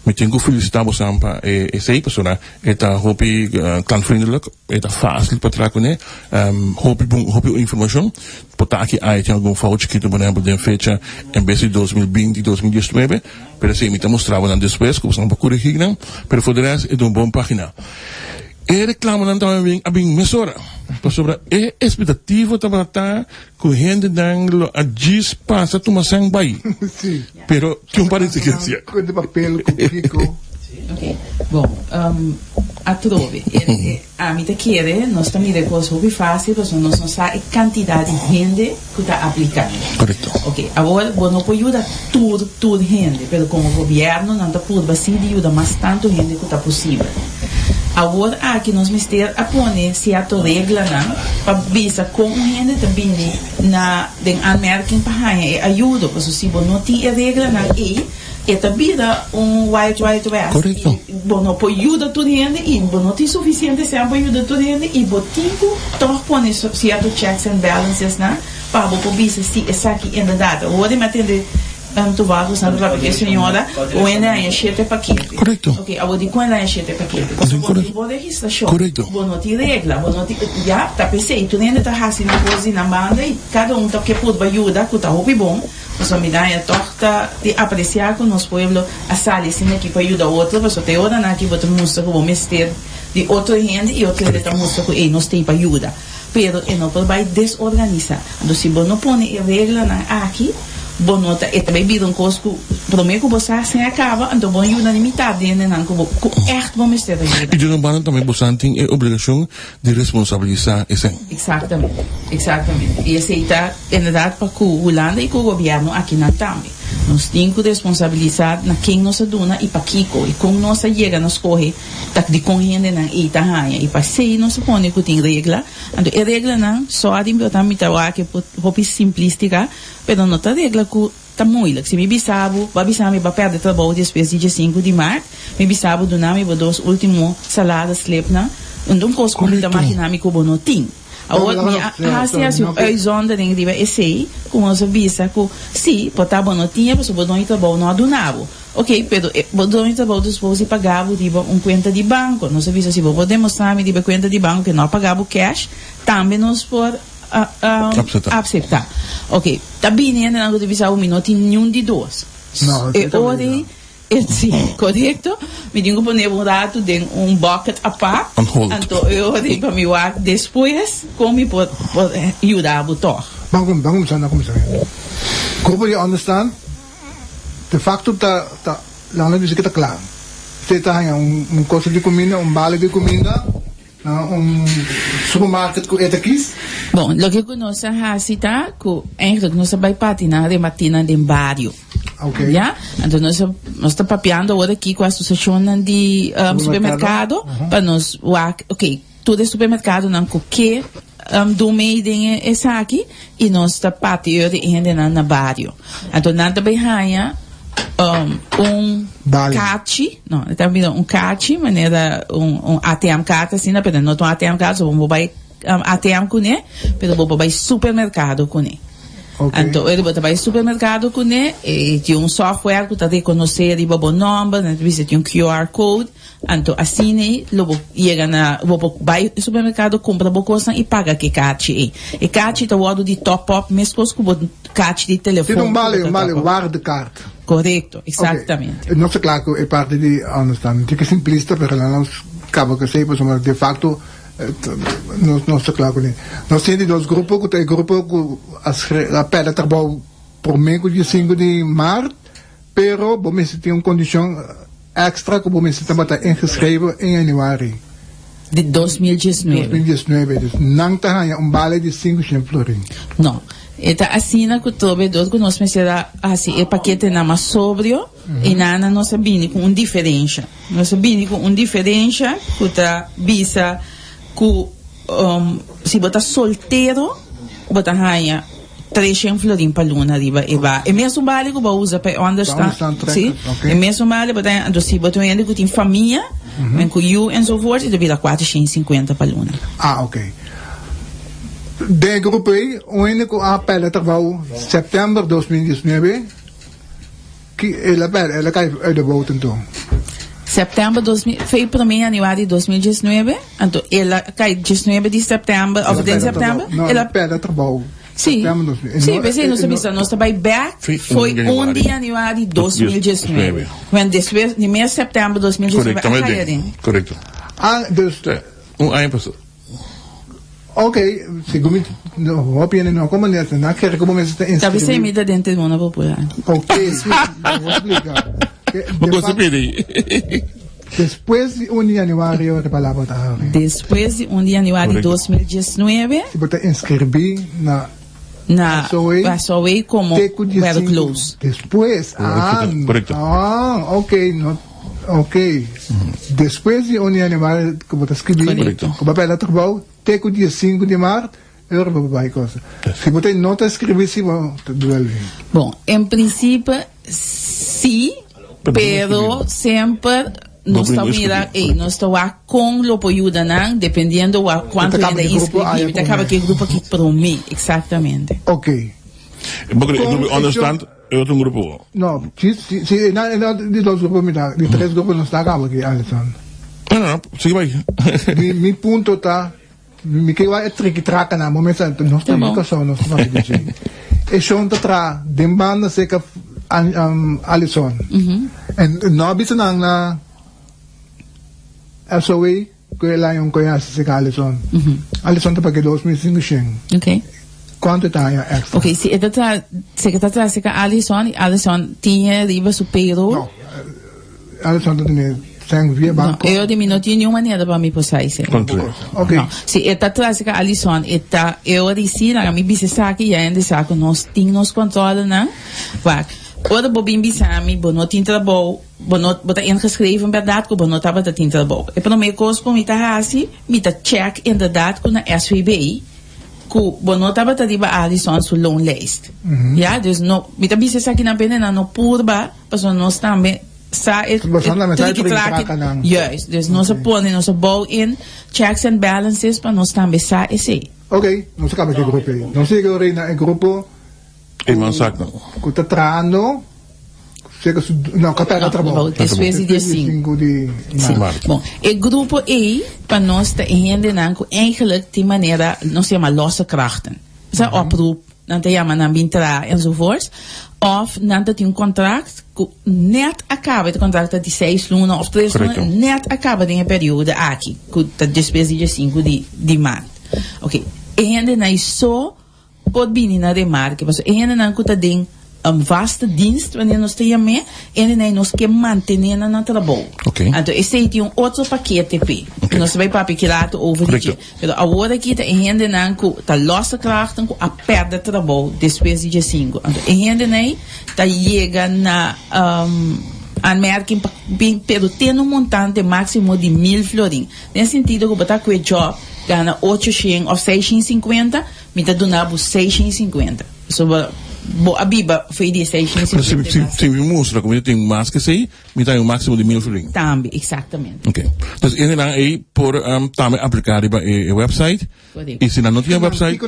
Me tenho que felicitar você para essa pessoa. Está hopi klantvriendelijk, está fácil para trabalhar com ele. Hopi informação. Pode aqui aí tem algum foto que tu por exemplo de fecha em vez de 2020 2019, pero se me está mostrando depois que você não pode corrigir não, pero for de resto é uma boa página. E reclamo também a bem mesora sobre é expectativa trabalhar com gente dando a diz passa tomar sangue bai. Sim. Pero tem parece que sim. Com de papel com Ok. Bom, a trove. A mim te quer, nós também depois houve fácil, porque nós não sabemos a quantidade de gente que está aplicando. Correto. Ok. Agora, não pode ajudar tudo gente, mas como o governo não está podendo ajudar mais tanto gente que está possível. Agora, aqui nós mistérios a pôr certa regra, para ver como a gente também na anmerking para ajuda, porque se não tem a regra, é também white west. Correto. Não pode ajudar toda a gente, e não tem suficiente tempo para ajudar toda a gente, e botico, toch pôr certos checks and balances, para ver se essa aqui é verdade. Agora, me atender. Tu vai usar para a senhora ou ainda encher paquete. Correto. Ok, agora de quando encher paquete. Você pode registrar show. Correto. Não tem regra, não tem já tá pensei, tu ainda tá fazendo coisa na banda e cada tá que pode ajudar, que tá hobby bom. Você me dá a torta de apreciar com nosso povo a sala assim aqui para ajudar outro, você tem hora aqui você mostra como mestre de outro gente e outro ele mostra que nós tem para ajudar. Pero não pode desorganizar. Então se você não põe regra aqui bonota e também vir coisco prometo que você se acaba então bom unanimidade né não como echt vamos ter ajuda e de novo também você tem a obrigação de responsabilizar isso exatamente e aceitar verdade para que o Holanda e o governo aqui na também Nós temos responsabilidade na quem nós dona e para Kiko. E como nós chega, nós corre, tá de correndo na Itahanha. E para sei, nós põe que tem regra. Então, a regra não, só a de me trabalhar que é simplística, mas não tá regra que tá muito. Se me bisabo, me vai perder trabalho depois de 5 de março, me bisabo do nome, vou dos últimos salários slepna, então coisa como da máquina me como não tem. Agora, a zonda de riba é sei, como nós visa, que sim, potava não tinha, mas o bodão trabalho não adunava. Ok, pero bodão trabalho depois se pagava conta de banco. Nós visa se podemos saber de conta de banco que não pagava cash, também nós por aceitar. Ok, tá bem, né? Não deve ser minuto nenhum de dois. Não, sim, correto. Me digo poner rato de bucket a pá. Então eu digo para me work depois como me pode ajudar a botar. Vamos Grupo de understand. De facto tá lá na visita claro. Você tá aí coisa de comida, balde de comida. Supermarket com etakis? Bom, o que nós fazemos eigenlijk nós vai patinar de matina de barrio. Okay. Ja? Então nós estamos papeando agora aqui com a associação de supermercado para nós, ok, todo é supermercado não que do meio de essa aqui e nós estamos pateando ainda na barrio. Então nada bem raia cate, não, também cate, maneira ATM cate assim, não, não tem ATM cate, só vamos vai ATM com né, pero vamos vai supermercado com né. Okay. Então ele vai supermercado com né, e tem software que tá reconhecer de bom nome, né, você tem QR code, então assim né, logo chega na, vai supermercado compra boa coisa e paga que cate e cate tá o de top up, mesmo coisa com cate de telefone. Tem vale guarda carta. Correto, exatamente. Okay. Não sei claro que é parte de understand, que é simplista, pero não acaba que sei, mas de facto não sei claro que nós temos dois grupos, que tem grupo que a pele trabalha por meio de 5 de março, pero bom se tem uma condição extra que bom se também está inscrito em janeiro de 2019. Não tem vale de 5 florin. Não. Eta assina que o trabalhador que nós pensamos assim, é paquete na mais sóbrio e nada nós sabemos com diferença. Nós sabemos com diferença que tá visa que se botar solteiro, botar raia 300 florin para luna riba e vai. É mesmo vale que vai usar para understand, sim? É mesmo vale botar então se botar ainda que tem família, com you and so forth, deve dar 450 para luna. Ah, ok. De grupo aí, o único apelo trabalho setembro de 2019 que ela cai de volta então. Setembro 2000, foi para mim janeiro de 2019, então ela cai 19 de setembro, ou de setembro, ela apela trabalho. Sim, sim, pensei no serviço, nós trabalhamos back, foi 1 de janeiro de 2019. Quando depois, de mês de setembro de 2019, correto. Ano passado. Ok, segundo não opinião não como nessa, não quero como me está inscrito. Talvez você me dê dentro de uma popular. Ok, vou explicar. Você pede. Depois de 1 de janeiro, depois de 1 de janeiro de 2019, se você inscrever na Kòrsou como very close. Depois, correto. Ok. Depois de 1 de janeiro, que você escrever, que vai para trabalho, até o dia 5 de março, eu vai coisa. Se você não está escrevendo, se vai. Bom, em princípio, sim, pero sempre nós estamos com o ajuda, dependendo de quanto ainda inscrever. Acaba que o grupo aqui para mim, exatamente. Ok. Porque understand, é outro grupo. Não, de dois grupos, de 3 grupos não está acaba aqui, Alison. Não, siga vai. Mi ponto tá, me que vai traca na momento, não está educação, não está dizer. E schon tá demanda seca Alison. E não bisa na SOE que ela é conhece seca Alison. Alison tá para 2005. Ok. Quanto tá extra? Ok, se está seca Alison tinha riba superior. Não, Alison tem não, eu de não tinha nenhuma maneira para me passar isso. Ok. Não, se está atrás da Alison, eu disse, na minha bisa aqui ainda saco nós temos controle, né? Ora bobin bisami, bono tintrabo, bono bota ingeschreven verdade, que bono tava da tintrabo. E para meio coisa com mita hasi, mita check inderdaad com na SVB, que bono tava da diba Alison su loan list. Ja, dus no, mita bisa aqui na pena no purba, para nós também sa juist, dus nós põe nós bouw in checks and balances para nós também sa esse. Ok, nós acaba de grupo aí. Nós chegamos na grupo Eenmaal zaak dan. Kuta trano. Chega não, capela trabalho. Despesa dia 5 de maart. Bom, o grupo E para nós te entender eigenlijk die maneira nós chama losse krachten. Ze oproep, dan te chama na bintra enzovoorts. Of dan dat een contract net acaba de contract de 6 luna of 3 luna net acaba de periode aqui, dat despesa dia 5 de maart. Ok, en dan is zo pot binnen naar de markt. Dus en dan kunt dat ding een vaste dienst wanneer nos te mee en dan nos que mantener na trabalho. Okay. Então esse é outro paquete p. Nós vai papi que lato over aqui. Pero agora aqui tá en dan ku tá losse krachten ku a perda trabalho despesa de 5. Então en dan tá chega na aanmerking pero tem um montante máximo de 1.000 florin. Nesse sentido que botar com o job gana 800 ou 650, me dá donado 650. Sobre a biba foi de 650. Se me mostra como eu tenho mais que sei, me dá um máximo de 1.000 florin. Também, exatamente. Ok. Então, ele não é por também aplicar para o website. E se não tem website,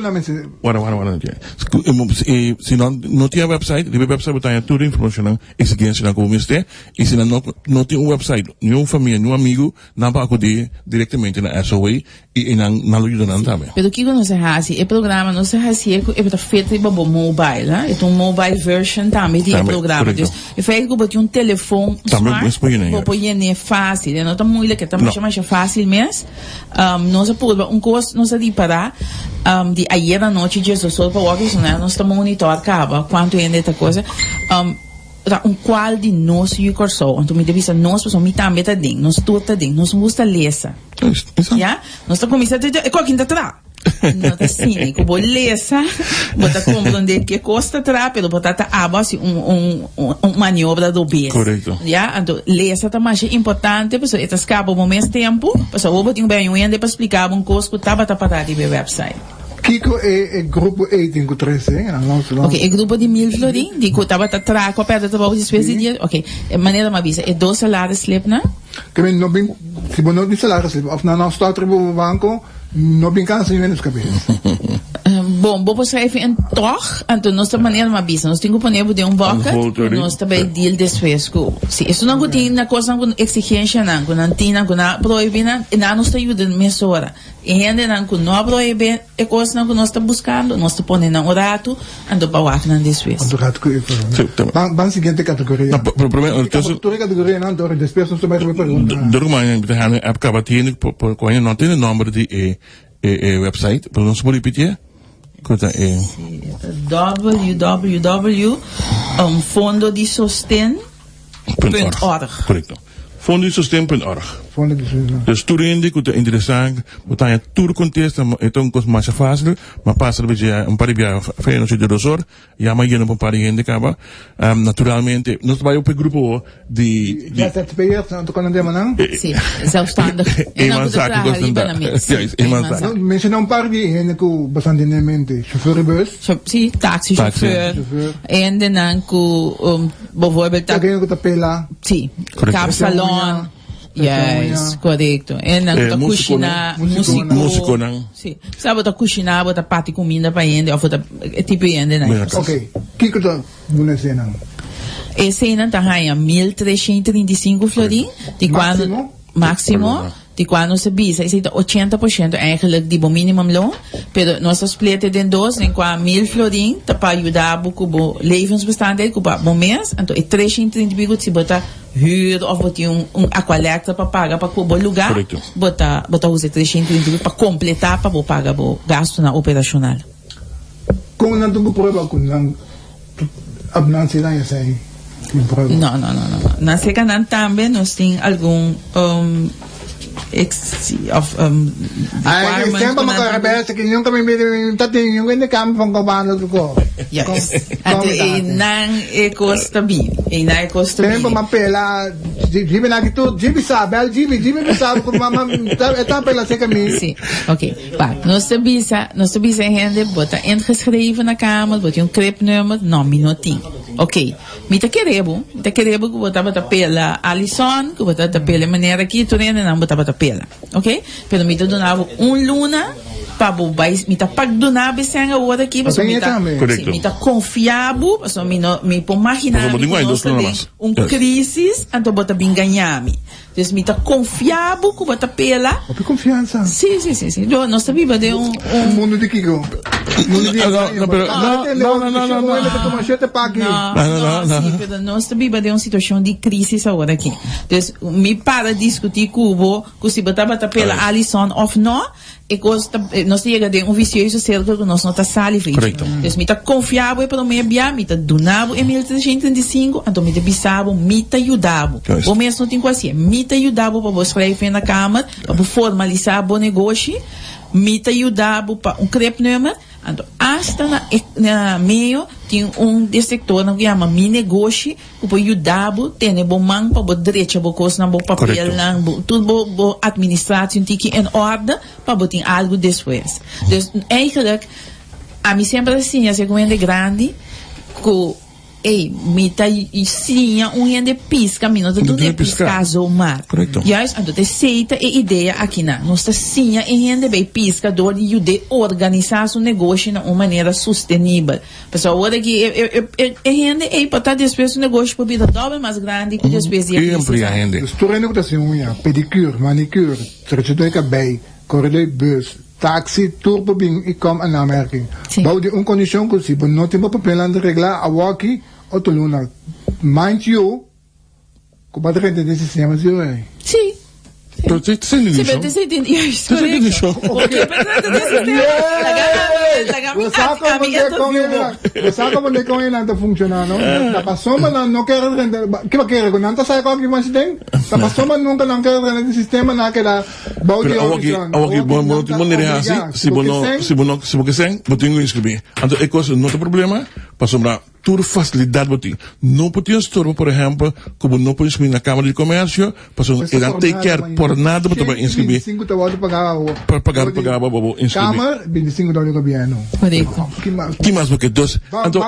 se não tem website, o website botar toda a informação, exigência como você. E se não tem website, nenhuma família, nenhum amigo, não vai acudir diretamente na SOA e não ajuda não também. Pero que nós faz, o programa nós faz é feito para mobile, né? É um mobile version também de programa. Então, é feito que botar telefone smart, põe fácil, não tá muito que tá mais fácil mesmo. Nós apuramos coisa, nós ali para de ayer à noite Jesus só para o que né? Nós estamos monitor acaba quanto é essa coisa. Qual de nós e o Kòrsou, então me devia nós pessoas me também tá dentro, nós tudo dentro, nós gosta lesa. Já? Nós tá começando a qualquer atrás. Não tá assim, que vou lesa, botar compreender que custa atrás, pelo botar tá assim maniobra do bem. Correto. Já? Então lesa tá mais importante, pessoal, это escapa o momento tempo, pessoal, vou botar bem um ende para explicar um coisa que tava para de website. Kiko é grupo 853, ok, é grupo de 1.000 florin, de que estava atrás com a perda de trabalho de despesa de dia, ok, é maneira mais vista, é 2 salários slip, né? Que não bem, se você não tem salário slip, ou não está no banco, não bem cansa de menos cabeça. Bom, vou schrijven en toch, então nós da maneira mais vista, nós temos que pôr de bucket, nós também deal después, se isso não tem na coisa com exigência não tem na proibir não nos ajuda nessa hora. E ainda não proíbe é coisa não nós está buscando, nós está pondo na orato, ando para o não después. Vamos seguinte categoria. Categoria não, dor después nós também perguntar. Dormai, então acaba tendo por quando não tem o número de website, para nós poder repetir. www.fondodisostén.org. Correcto. Fondodisostén.org. Dus toerende que é interessante, botar tudo contexto, então coisa mais fácil, mas passa a ver um par de feio no de rosor, e amanhã não para gente acaba. Naturalmente, nós trabalhamos para o grupo de já está TPS, não estou falando não? Sim, zelfstandig. É uma saca gostando. Mencionar um par de gente que bastante mente, chauffeur de bus. Sim, taxichauffeur. En dan ku bijvoorbeeld alguém que tapela. Sim, capsalon. Yes, correto. E na cucina, músico não. Sim. Sabe botar cucina, botar parte comida para ele, ou botar tipo ele, né? Ok. Que tá numa cena? A cena tá aí a 1.335 florin, de quando máximo. De quando se bisa, isso é 80% eigenlijk de minimum loon, pero nossa splitten den dois, em qua 1.000 florin, tá para ajudar com o levensbestanddeel, com o mês, então é 330 bigot se botar huur of botar aqualecta para pagar para o lugar, botar usa 330 para completar para pagar o gasto na operacional. Como não tenho prova com não abnança lá essa aí? Não. Na seca também nós tem algum Ay, sempre magkakabela sa kinyong kami tating yung hindi kami pang kabano ko. Yes. At nang stabil. Nang stabil. Sempre mapela, jibi na gito, jibi sabel, jibi sabel kung mama, etapa lang sa kami. Sim, ok. Pa, nós sabia ainda bota ingeschreven na kamer, bota kripnummer, no minutinho. Ok. Mita querebo que botava pela Alison, que botava pela maneira aqui, tu não botava pela. Ok? Pero mita donava luna para bobai, mita pagdonava sem a hora aqui, mas mita confiável, mas me pô imaginar crisis, então bota bem ganhar-me. Então mita confiável que bota pela. Opi confiança. Sim. Nós sabia de mundo de Kiko. Mundo de Não, pero nós também vai ter uma situação de crise agora aqui. Então, me para discutir cubo, que se botar pela Alison ou não, e nós chega de vicioso cerco que nós não está salvo. Então, me está confiável para me enviar, me está donado em 1335, então me está bisabo, me está ajudado. O mesmo não tem quase, me está ajudado para você escrever na Câmara, para formalizar o negócio, me está ajudado para crepnummer. Então, hasta na meio tem de sector que chama mi negócio que pode ajudar tem bom man para derecho para coisa na bom papel tudo bom administração tem que em ordem para ter algo depois. Então, eigenlijk a mim sempre assim, a segunda grande que me tá sim ende pisca, me não tá tudo pisca ao mar. Correto. E aí, então, aceita a ideia aqui na. Nós tá sim ende bem pisca do de organizar o negócio de uma maneira sustentável. Pessoal, agora que ende para estar depois o negócio para vida dobra mais grande que depois e ampliar ende. Estou indo com assim pedicure, manicure, certificado que bem, corredor bus. Taxi, turbo bing, ik kom aan aanmerking. Bouw die condition così, maar non tempo papel aan de regla, a walkie, o to luna. Mind you, como a gente desse sistema, sim, é? Sim. Você tem isso? Você tem isso? Você tem isso? Você sabe como é que está funcionando? A pessoa não quer que vai querer, não está sabendo que mais tem. A pessoa nunca não quer o sistema naquela body option. Bom maneira assim, se você sem, você não inscrever. Então é coisa não tem problema, passou para toda facilidade botin. Não podia estorbo, por exemplo, como não pode inscrever na Câmara de Comércio, passou ele não take care por nada para inscrever. Para pagar para inscrever. Câmara, $25 do governo. Correto. Que mais porque dois. Então,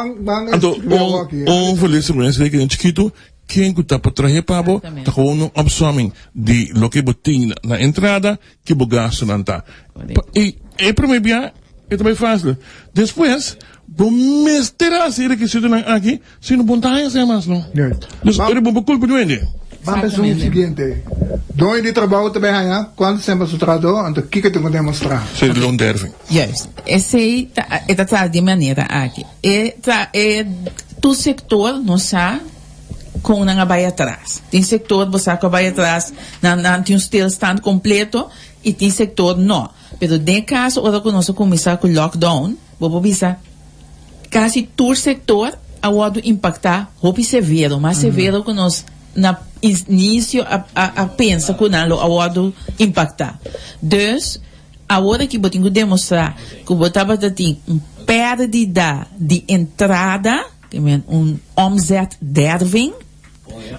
feliz segurança que a gente quito. Quem que está para trazer pabo, está com um absorving de lo que botin na entrada, que o gasto não está. E para mim, é também fácil. Depois, vou mestrar assim requisito aqui, se não botar essa mais não. Então, é bom culpa do ende. Vamos pensar o seguinte, dois de trabalho também há, quando sempre se tratou, então o que tu pode demonstrar? Se não deve. Yes, esse é de maneira aqui. É do setor, não sabe, com uma vai atrás. Tem setor, você que vai atrás, não tem um stand completo, e tem setor não. Pero de caso, agora que nós começar com o lockdown, vou pensar, quase todo setor, a hora impactar, roupa severo, mais severo que nós, na início, a pensa que não, a hora impactar. Dus, a hora que eu tenho que demonstrar que eu estava tendo perda de entrada, omzetderving,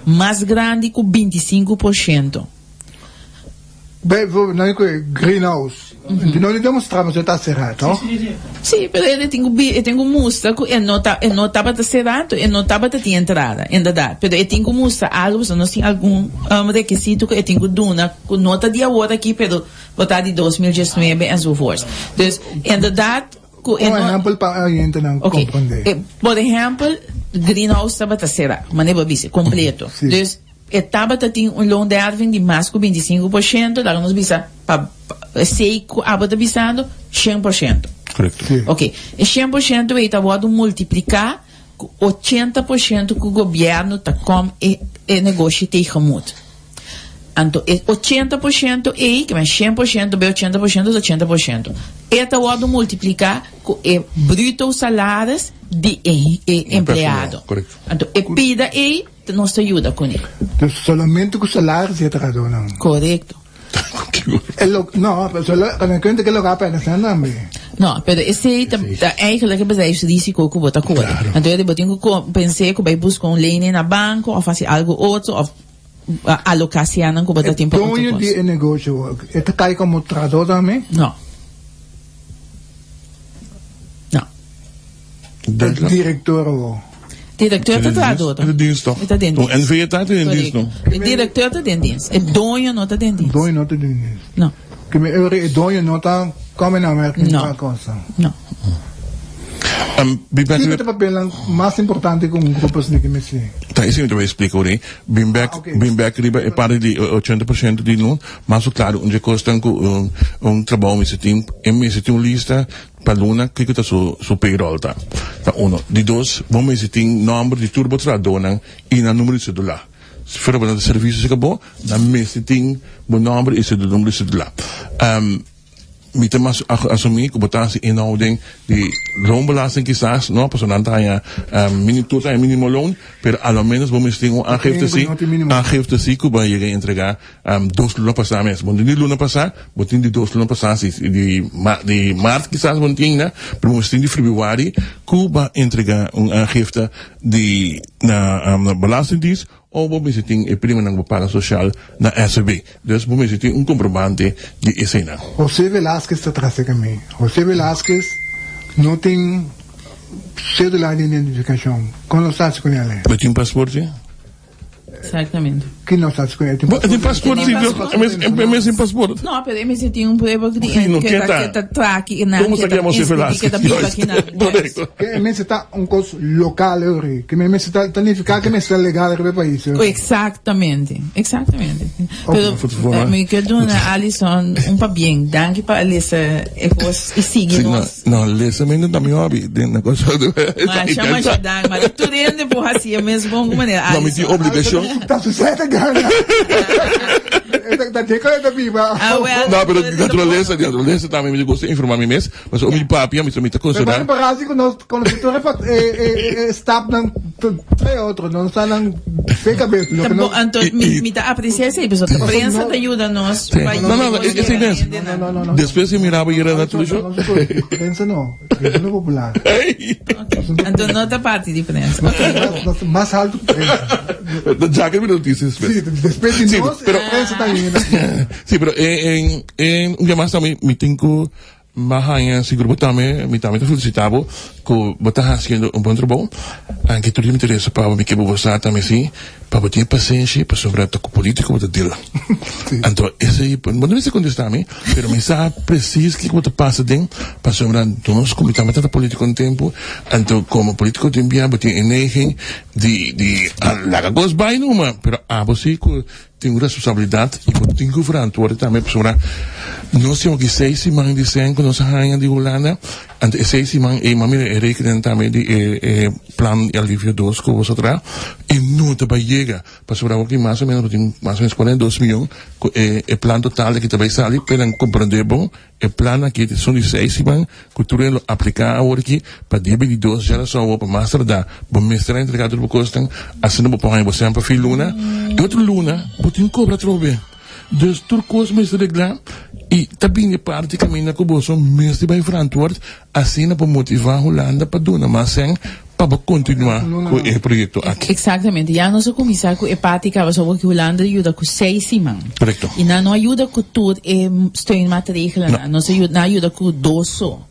mais grande que 25%. Não é greenhouse. Não lhe demonstramos que está cerrado, não? Sim, mas eu tenho mostra que eu não estava cerrado, eu não estava tendo entrada, em verdade. Mas eu tenho mostra algo, se não tem algum requisito que eu tenho dona, com nota de agora aqui, pero botar de 2019 e so forth. Então, em verdade, por exemplo, para a gente não compreender. Por exemplo, greenhouse estava cerrado, mas não é completo. Então, etapa tem loan de arving de mais que 25%, lá nós bisa para sei que a bota bisando 100%. Correto. Ok, e 100% é tá multiplicar 80% que o governo tá com e negócio tem remoto. Então, 80% é, que é 100%, bem 80% é 80%. E tá multiplicar com o bruto salários de empregado. Correto. Então, e pida é nos ajuda com ele. Então, somente com o salário se trata, não? Correto. No, dan kun je que lo gapen también. No, pero esse eigenlijk bedrijfsrisico que bota cor. Então eu tenho que pensar que vai buscar lenen na banco ou fazer algo outro ou alocação que bota tempo. Então eu de negócio, é cai como tradutor também? Não. Não. Diretor ou Diretor está tradutor. Het dienst toch? Está dentro. O NV está in dienst toch? O diretor está dentro disso. O dono não está dentro disso. Dono não está dentro disso. Não. Que me o dono não está como na América não coisa. Não. Qual é o papel mais importante com grupos de que me sei? Tá, isso eu vou explicar hoje. Bimback riba é para de 80% de não, mas claro, onde custa um trabalho me tem lista para luna que está so payroll tá. Tá uno, de dois, vamos tem número de turbotradornan e na número de celular. Se for para o serviço se acabou, na mesa tem o número e o número de celular. Mita mas assumir que botar se inhouding de loonbelasting quizás no pues dan tanya mínimo loon pero a lo menos vamos ter aangifte si que vai llegar entregar 2 lunas passar mes bom de luna passar botin de 2 lunas passar si de março quizás bom tinha pero vamos ter de februário que vai entregar aangifte de na belastingdienst ou vamos ter prima ng paga social na SB. Dus vamos ter comprovante de escena. José Velázquez está atrás de mim. José Velázquez não tem cédula de identificação. Como está com ele? Mas tem passaporte? Exatamente. Que não está com ele? Tem passaporte, sim. É mesmo passaporte. Não, pero mas tem prova que está traque na como está José Velázquez? Que mesmo está coisa local, que mesmo está planificado, que mesmo está legal no país. Exatamente. Pero me quero na Alison pa bem. Danke para Alissa. E sigue nós. Não, Alissa mesmo também hobby de negócio. Mas chama já dá, mas tudo ainda por assim mesmo como maneira. Não me tem obrigação. Está sucesso agora. Está decorando a viva. Não, pero naturaleza também me gosta de informar me mesmo, mas o meu papi me está considerando. Mas parece que nós quando se torna está não três outros, não está não fica bem. Então me tá apreciar essa pessoa, a prensa ajuda nós. Não. Depois eu mirava e era da televisão. Prensa não popular. Então não tá parte de prensa. Mais alto prensa. Já que me notícias. Sim, depois de nós, prensa está indo. Sim, pero en más também me tenho mahanya siguro também me felicitava que você fazendo bom trabalho. Que tudo me interessa para me que você também sim, para ter paciência para sobre a política ou dele. Então esse aí, não sei contestar me, pero me sabe preciso que você passa dentro para sobre nós como também tá político um tempo. Então como político tem bem ter energia de largar coisas bem numa, pero você que tem responsabilidade e tem que verantwoorden também para nós temos que 6 semanas de que nós ganhamos de Holanda e 6 semanas e mami rekenen também de plan alivio 2 que você traz e não te vai chegar para sobrar aqui mais ou menos 42 milhões e plan total que também sai para compreender bom e plan aqui são de 6 semanas que tu vai aplicar agora aqui para dia 22 já só para master da bom mestre entregado do costam assim não pode você sempre fim luna e outro luna tem que cobrar trobe. Dus turcos me reglar e também parte caminha que você mesmo vai verantwoord assim para motivar Holanda para dar mais sem para continuar com o projeto aqui. Exatamente. Já nosso comissário com hepática vai sobre que Holanda ajuda com 6 semanas. Correto. E não ajuda com tudo steun maatregelen. Nós ajuda com 2 só.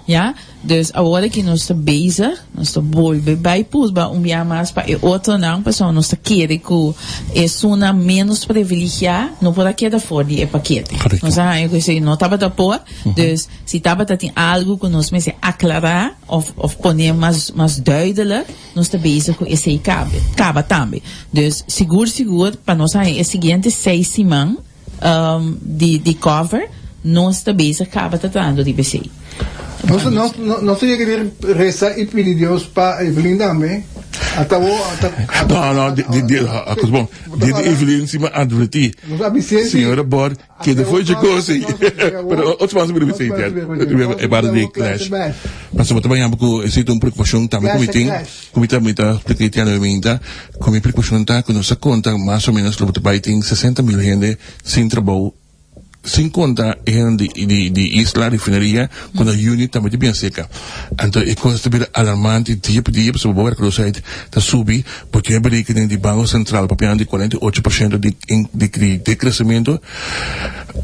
Ja? Dus agora que nós estamos bezig, nós estamos volvendo bij pusba jaar mais para outra não pessoal nós estamos querendo que é uma menos privilegiada não pode quedar fora de paquete. Nós eu sei não estava da por, dus se estava tem algo que nós me aclarar of poner mais duidelijk, nós estamos bezig com esse cabe também. Dus seguro para nós é seguinte 6 semanas de cover nós estamos bezig cabe tratando de BC. Não sei que rezar e pedir Deus para Evelyn também. Não, bom. De Evelyn cima advertir. Senhora Bor, que depois de coisa, pero outros mais sobre você, é para de clash. Mas eu também amo que existe preocupação também com explicar novamente, com preocupação tá que nossa conta mais ou menos lo vai ter 60 mil gente sem trabalho sem contar de isla refineria quando a unit também bem seca. Então é coisa também alarmante dia por dia, porque o governo cruzado está subindo, porque é berekenen de Banco Central para de 48% de crescimento.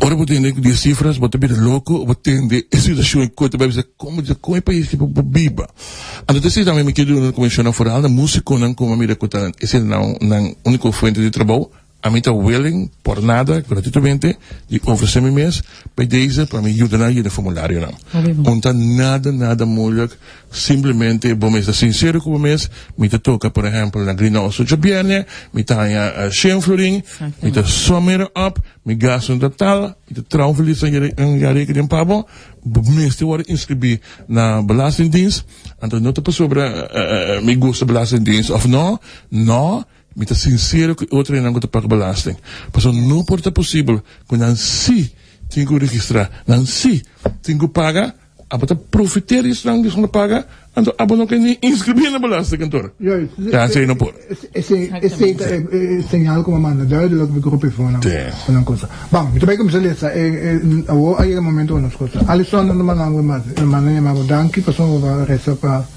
Ora você tem de cifras, você bem louco, você tem de situação em conta para dizer como é país que viva. Então desse também me quero uma comissão foral na música não como a mira conta, esse não único fonte de trabalho. A mim está willing, por nada, gratuitamente, de oferecer-me mês, para me ajudar no formulário. Não está nada moeilijk. Simplesmente, vou estar sincero com o mês, me toca, por exemplo, na greenhouse de Ettiene, me está a Shenfloring, me está sommer up, me gasto no total, me está trouw feliz em rekening pabo, mês te worden inscrever na belastingdienst, então não está sobre me gosta belastingdienst, of não, me está sincero que outra não está pagar belasting. Mas não pode ser possível que não se tenho que registrar, não se tenho que pagar, a botar profiteiro isso não deixa pagar, então a não quer nem inscrever na belasting cantor. Já sei não pode. Esse sinal como manda duidelijk de groep van een cosa. Bom, muito bem como se lê, aí é o momento das coisas. Alison não manda mais danke, passou a reserva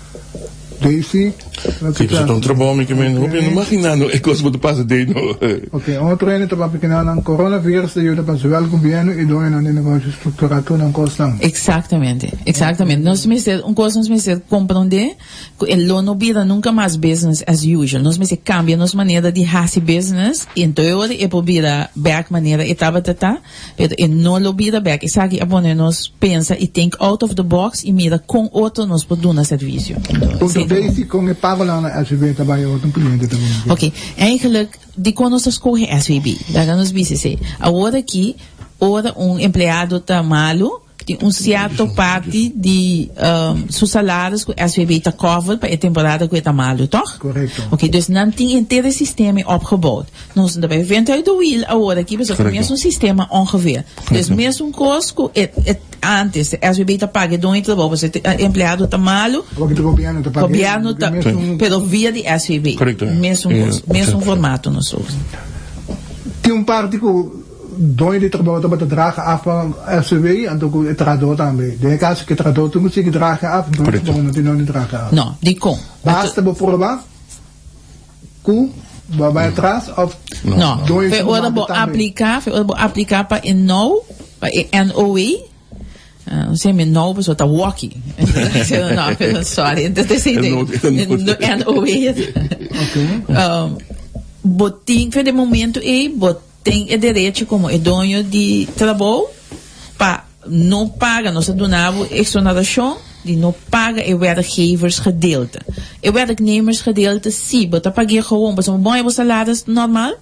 Daisy. Sim, você tem trabalho que me não imaginando é coisa que passa daí não. Okay, outro é para pequena não coronavírus ajuda para o governo e doe não negócio estruturado não custa. Exatamente. Nós me ser coisa nós me ser compreender que ele não vira nunca mais business as usual. Nós me ser cambia nossa maneira de fazer business, então eu é por vira back maneira etapa tata, e não lo vira back. E sabe a nós pensa e think out of the box e mira com outro nós podemos serviço. Daisy com pago lá na SVB trabalha outro cliente também. Ok, eigenlijk die kon ons escolher SVB. Daar gaan ons BCC. Agora aqui, ora empregado tá malo, tem certo parte de seus salários que o SVB está cover para a temporada que está malo, toch? Correto. Ok, dus não tem inteiro sistema opgebouwd. Nós não devemos vender uit de wiel agora aqui, mas é mesmo sistema ongeveer. Dus mesmo costo antes, o SVB está pago do trabalho, você empregado está malo, o governo está pelo via de SVB. Correto. Mesmo formato nós somos. Tem parte que doe de trabalho para dragen af van SCW en ook het tradutor também. De caso que tradutor moet zich dragen af, doe não dragen af. Não, die kon. Basta bijvoorbeeld ku bij atrás of não. We worden aplicar para NO, para NOE. Não sei me não, pessoal tá walkie. Não, sorry, não sei NOE. Ok. Botim, de momento tem o direito como é dono de trabalho para não pagar nossa donavo exoneração de não paga o werkgeversgedeelte. O werknemersgedeelte sim, but pagar gewoon, mas um bom salário normal.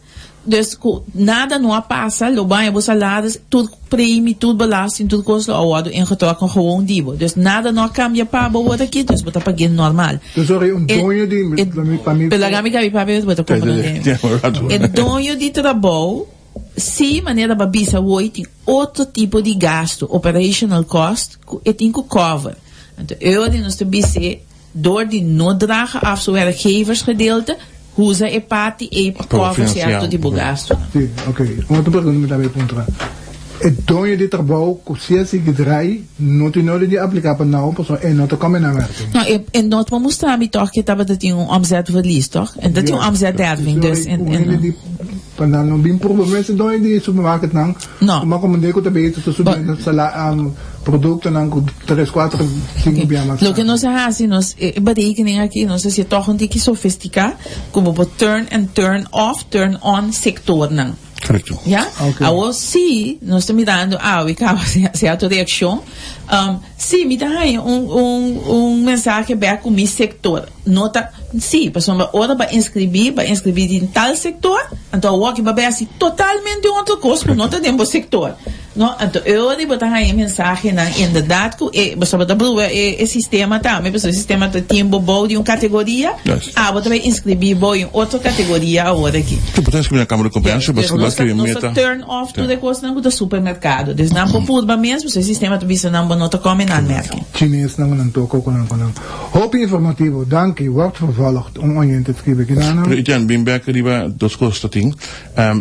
Dus nada não passa, lo bom salário, tudo prêmio, tudo belasting, tudo coisa ao ingetrokken gewoon divo. Dus nada não cambia para boa aqui, dus bota pagar normal. Dus sorry, dono de pela gamica vi para bota compreender. O dono de trabalho se maneira babisa hoje tem outro tipo de gasto, operational cost, e tem que cover. Então, eu de nós te door die não dragen af seu werkgeversgedeelte, usa e parte e cover certo tipo gasto. Sim, ok. Outra pergunta me também pontuar. O dono de trabalho, se esse que trai, não tem nada de aplicar para não, porque não te come na merda. Não, e nós vamos mostrar me toch que estava de um omzetverlies, toch? En dat tinha omzetderving, dus para não vir problemas dono de supermercado não. Mas como digo também, tu subir produto não com 3, 4, 5 biamas. Lo que nós fazemos, nós berekening aqui, nós se toch um pouco sofisticado, como o turn and turn off, turn on sector não. Correto. Ja? Okay. Agora, se nós estamos mirando, we acaba certa reação, se me dá mensagem back com o sector, nota, sim, pessoal, hora para inscrever em tal sector, então o que vai ser totalmente outra coisa, porque nota dentro do sector. No, então eu de botar aí mensagem na inderdaad que você botar o sistema tá, mas o sistema tá tempo bom de uma categoria, você vai inscrever bom em outra categoria agora aqui. Tu pode inscrever na câmara de compliance, você vai escrever meta. Turn off tudo coisa não do supermercado, des não por mesmo, o sistema tu visa não nota come mijn aanmerking. Chinees na ng toko ko ng hoop informativo. Dank wordt vervolgd om aan je te schrijven. Ettiene, Bimberg arriba dos costating.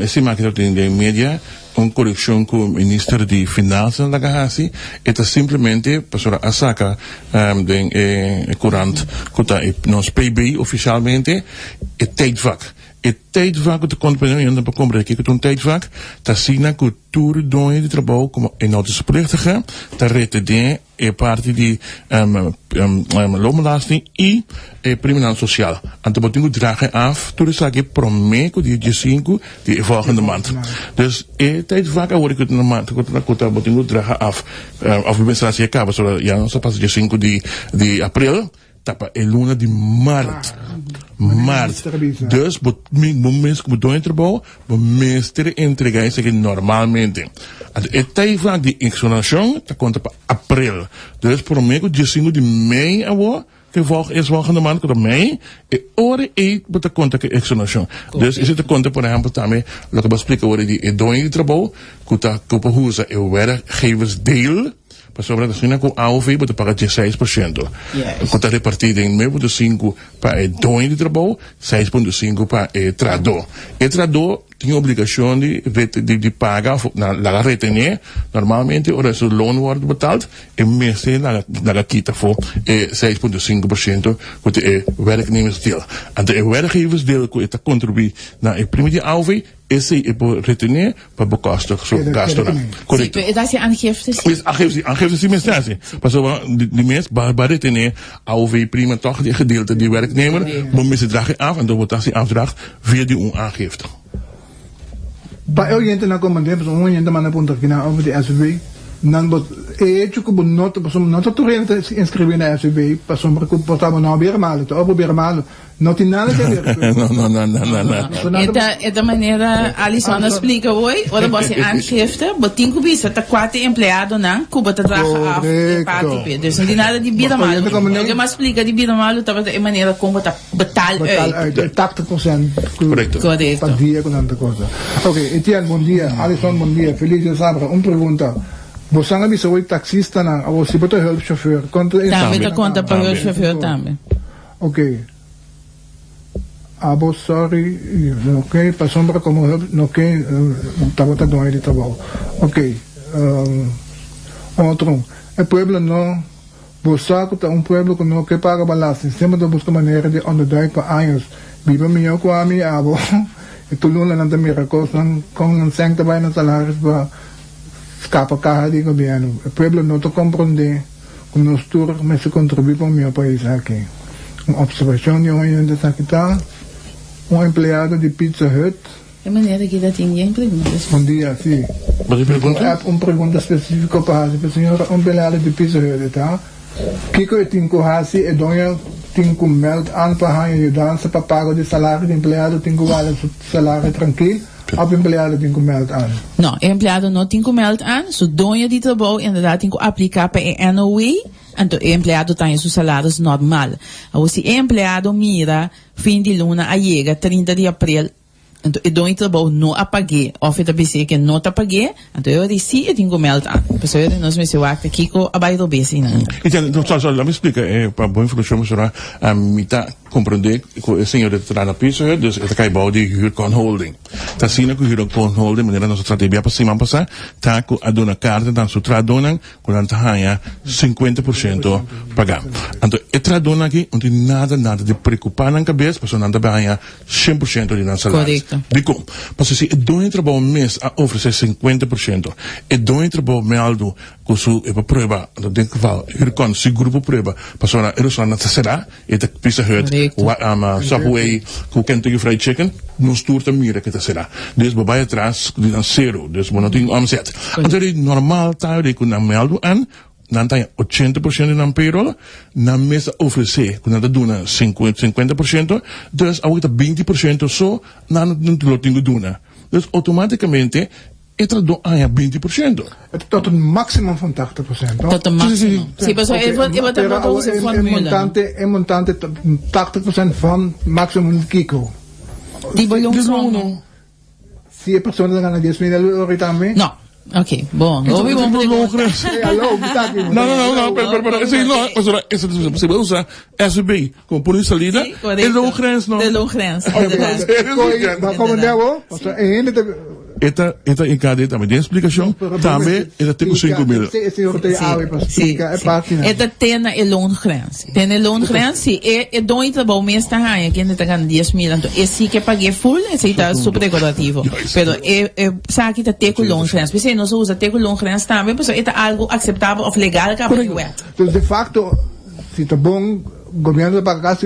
Esse máquina in de media uma correção com o ministro de Finanças da Gahasi, é simplesmente para a saca de curante que nos PIB oficialmente é tijdvak. Het tijdvak, de compagnie en de bekommerlijk, het tijdvak, dat zien dat cultuur doen de trabalho como é noodverplichtige, dat reden é parte de loonbelasting e criminal social. En dat moet dragen af, toen is dat promeco die 5 die volgende maand. Dus het tijdvak word ik het een maand, dat moet dragen af, of de menstruatie acaba, zodat ja, ons pas de 5 de april. Tapa é luna de maart. Dus, mensen que doen trabalho, mestre entregar isso aqui normalmente. É vaak die exonação, tá conta para abril. Dus, por meio de 5 de mei agora, que volgende maand, que mei, é hora bota conta que exonação. Dus, is het conta, por exemplo, também, lo que eu explico agora de doen de trabalho, que tá com usa é o werkgeversdeel. Para sobre a com a AOV, você paga 16%. Quando repartido em meio de 5 para o dono de trabalho, 6,5 para o trador. O trador tem obrigação de pagar na retenir. Normalmente, o resto do loon wordt betaald. E meeste na quita voor 6,5% voor de werknemersdeel. En de werkgeversdeel que está contribuir na o primo de AOV, esse é por retenir para bekostigen gasten. Correto. Dat is aangifte. Aangifte sim mesmo. Passou de mês para retenir AOV prima toch die gedeelte die werknemer, moet mensen dragen af en dan wordt dat afdracht via die aangifte. Para eu gente na comandante, pessoal, gente mana punta aqui na over de SB, não bot hecho que nota, pessoal, nota tu renta inscrever na SB, pessoal, para que portava não abrir malo, to abrir malo, não tem nada a ver. Não. Da maneira Alison explica hoje, ora você aangifte, botin que bisa tá 4 empregado não, que bota draga af, parte P. Dus não tem nada de vida malo. Eu mais explica de vida malo, tá a maneira como tá betal uit. 80%. Correcto. Para dia com tanta coisa. Ok, Ettiene, bom dia. Alison, bom dia. Feliz sábado. Pergunta. Você não avisa hoje taxista não, ou se botar hulpchauffeur. Também tá conta para hulpchauffeur também. Ok. Sorry, ok, passou para como ok, estava doendo de trabalho. Ok, outro, o pueblo não, você que é pueblo que não quer pagar balança, sempre de buscar maneira de onderduik para anos, vive melhor com a minha avó, e tu não lembra miracos, com um cento de baixo salários para escapar carro de governo. O pueblo não te compreende, como nós todos, mas se contribui para o meu país aqui. Uma observação de onde está aqui está. Empleado de Pizza Hut. É maneira que dat in je perguntas. Bom dia, sim. Pergunta específica para a senhora, empleado de Pizza Hut, tá? Kiko eu tenho hasi e donha tenho meld aan para ajudar para pagar de salário de empleado tenho vale salário tranquilo. Of empleado tenho meld aan. Não, empleado não tem meld aan, so donha de trabalho inderdaad tem que aplicar para o NOE. Então, o empregado tem seus salários normal. Ou se o empregado mira, fim de luna, a chega, 30 de abril, então, eu dou um trabalho, não apaguei, ou feita BC que não apaguei, então eu disse, eu tenho que melhor. Pessoal, nós me seu acto aqui, com a bairro do BC, não. Então, só me explica, para boa informação, senhora, me tá compreender que o senhor de trana piso, dus het kan bouwen die huurkonholding. Dat zien we huurkonholding, wanneer onze strategie pas iemand passa, tá com a dona carta dan su tradonan, com dan tahanha 50% pagar. Então, e tradona aqui, não tem nada de preocupar na cabeça, porque não tahanha 100% de dan salário. Correto. Dico, mas se o dono trabalho mês a oferecer 50%, e dono trabalho meldo com su prova, no denk geval, huurkon, su grupo prova, pas ora Edishon na será, e te pisa hurt, Subway, com Kentucky Fried Chicken, não stuurt een mira que te será. Dus bij atrás, die dan zero, dus we não omzet. Então, é normal, tá, de que na meldo aan, dan tem 80% na payroll, na mesa oferecer, quando anda duna 50%, dus ao 20% só, não lo tenho duna. Dus automaticamente, entra do 20%. Tot een maximum van 80%. Tot een maximum. Sim, pessoal, eu vou dar onze fórmula. É montante 80% van maximum Kiko. Die belongs Se a pessoa ganha 10 mil euros também? Não. Ok, bom. Houve uma pergunta. Não, pero você vai usar SB como por isso salida, é longo grens, não? De longo grens. Esta em cada também tem explicação, também ela tem 5.000. Esta tem a longo grens. Tem a longo grens, sim. É dois trabalho mês tá aí, que ainda tá ganhando 10.000, então esse que paguei full, esse tá super decorativo. Pero sabe que tá ter com longo grens. Você não usa ter com longo grens também, porque é algo aceitável ou legal que a Então, de facto, se tá bom, o governo vai pagar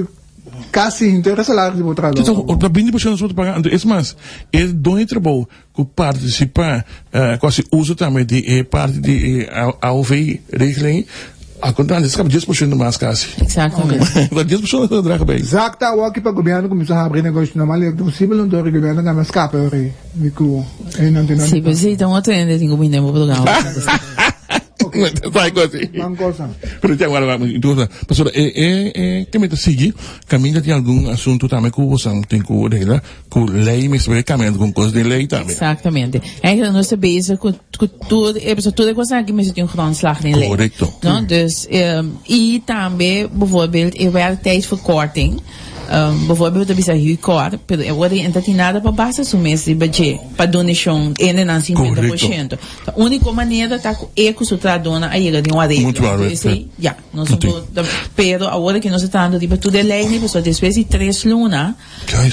casi inteiro salário de trabalho. Então, o 20% não pagar. É mais, é dois trabalho que participar, quase usa também de parte de AOV-regeling. A contrário, isso acaba 10% mais quase. Exatamente. 10% não draga bem. Exato, o aqui para o governo começar a abrir negócio normal, é possível não ter o governo não escapa, Sim, mas então outro ainda tem que vir no Portugal. Sai così. Però ti guarda, pastor, come seguir, caminha tem algum assunto também que você tem que olhar, com lei, mas vai caminhando com coisas de lei também. Exatamente. É que nós bezig com tudo, tudo é coisa que mas tem um grondslag in lei. Correcto. Não, dus e também, bijvoorbeeld, werktijdverkorting. Bijvoorbeeld, dat is een huurkort, pero er wordt entratinada para baixo do mês de budget, para donation, ainda não 50%. A única maneira é que o tradona aí de um arrego. Muito bom, já, nós pero agora que nós estamos de tudo é lei, né, pessoal, depois de 3 lunas,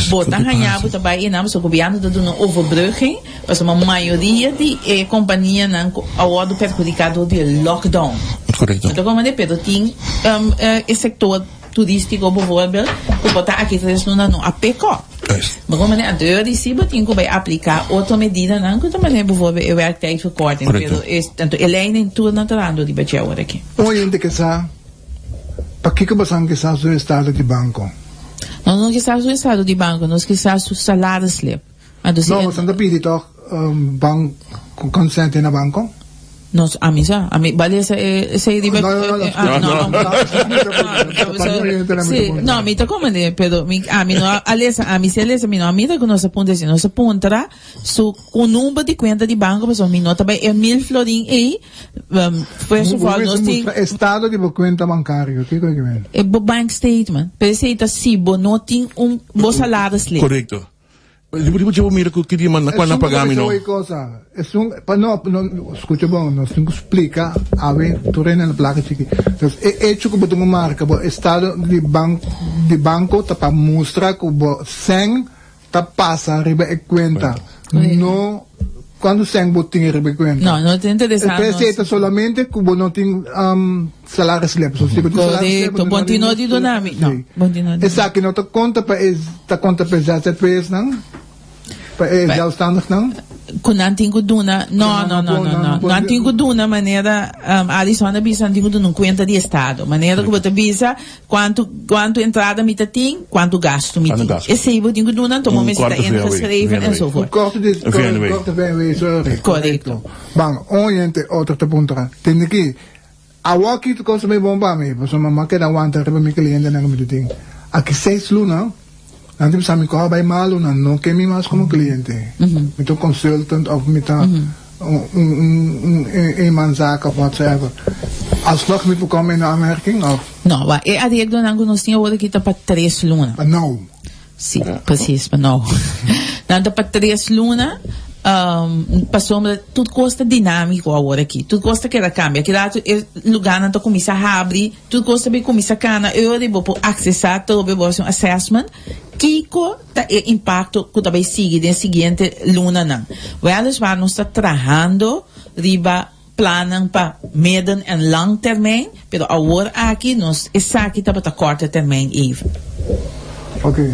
botar ganhado também, e não, o governo está dando overbrugging, mas uma maioria de companhias não agora perjudicado de lockdown. Correto. Então, como é, pero tem esse sector turístico bijvoorbeeld, we botar aqui 3 lunas no APK. Maar como a deur die siba tem que aplicar outra medida não que também bijvoorbeeld o werktijdverkorting. Tanto ele em tudo naturando de budget agora aqui. Hoje que sa, para que você que sa o estado de banco? Não que sa o estado de banco, nós que sa o salário slip. Não, você não pede toch banco consente na banco? Nos, a mí, vale ese no, mi te come pero a mí no, Alisa, mi no, a mí te conoce punto si no se puntará su un número de cuenta de banco, pues mi nota es 1.000 florín y pues su nos tiene estado de cuenta bancario, ¿qué coisa que ven? É bank statement, pero esse está si no tem bo salário slip. Correcto. Tipo mira que dia manda quando pagamos não. Não, escuta bom, nós temos que explicar a ver tu reina na placa aqui. Então, é hecho que botou uma marca, o estado de banco tá para mostrar que o 100 tá passa riba e conta. Não quando 100 botinha riba e conta. Não tem interessante. Precisa solamente que não tem salário slip. Correto, continua de dinâmico. Não, continua. Essa aqui não tá conta para já ser peso, não? Zelfstandig não? Não tenho duna, não tenho duna maneira, Alison na bisa tenho duna conta de estado, maneira que você bisa quanto entrada me tem, quanto gasto me tem. Esse aí eu tenho duna, então momento está ingeschreven e so forth. Corte VNW. Correto. Bang, onde outro te ponta. Tem aqui. A walkie tu consome bomba me, porque mamãe quer aguentar para meu cliente não me tem. Aqui 6 luna. Nanti bisa mi ko bay malo na no que mi mas como cliente. Mito consultant of mita manzaka of whatever. Alsnog mi komen na aanmerking of? No, maar a die do nango nos tinha outra que tá para 3 luna. No. Sim, precies, maar no. Dan tá para 3 luna. Passou tudo custa dinâmico agora aqui, tudo custa que ela cambia, que lá lugar não começa a abrir, tudo custa bem começa a cana, eu devo acessar todo o assessment, que é impacto que também sigue na seguinte luna não. Weliswaar nós está trabalhando riba plannen para medium e long termijn, pero agora aqui nós essa aqui tá para curto termijn even. Ok,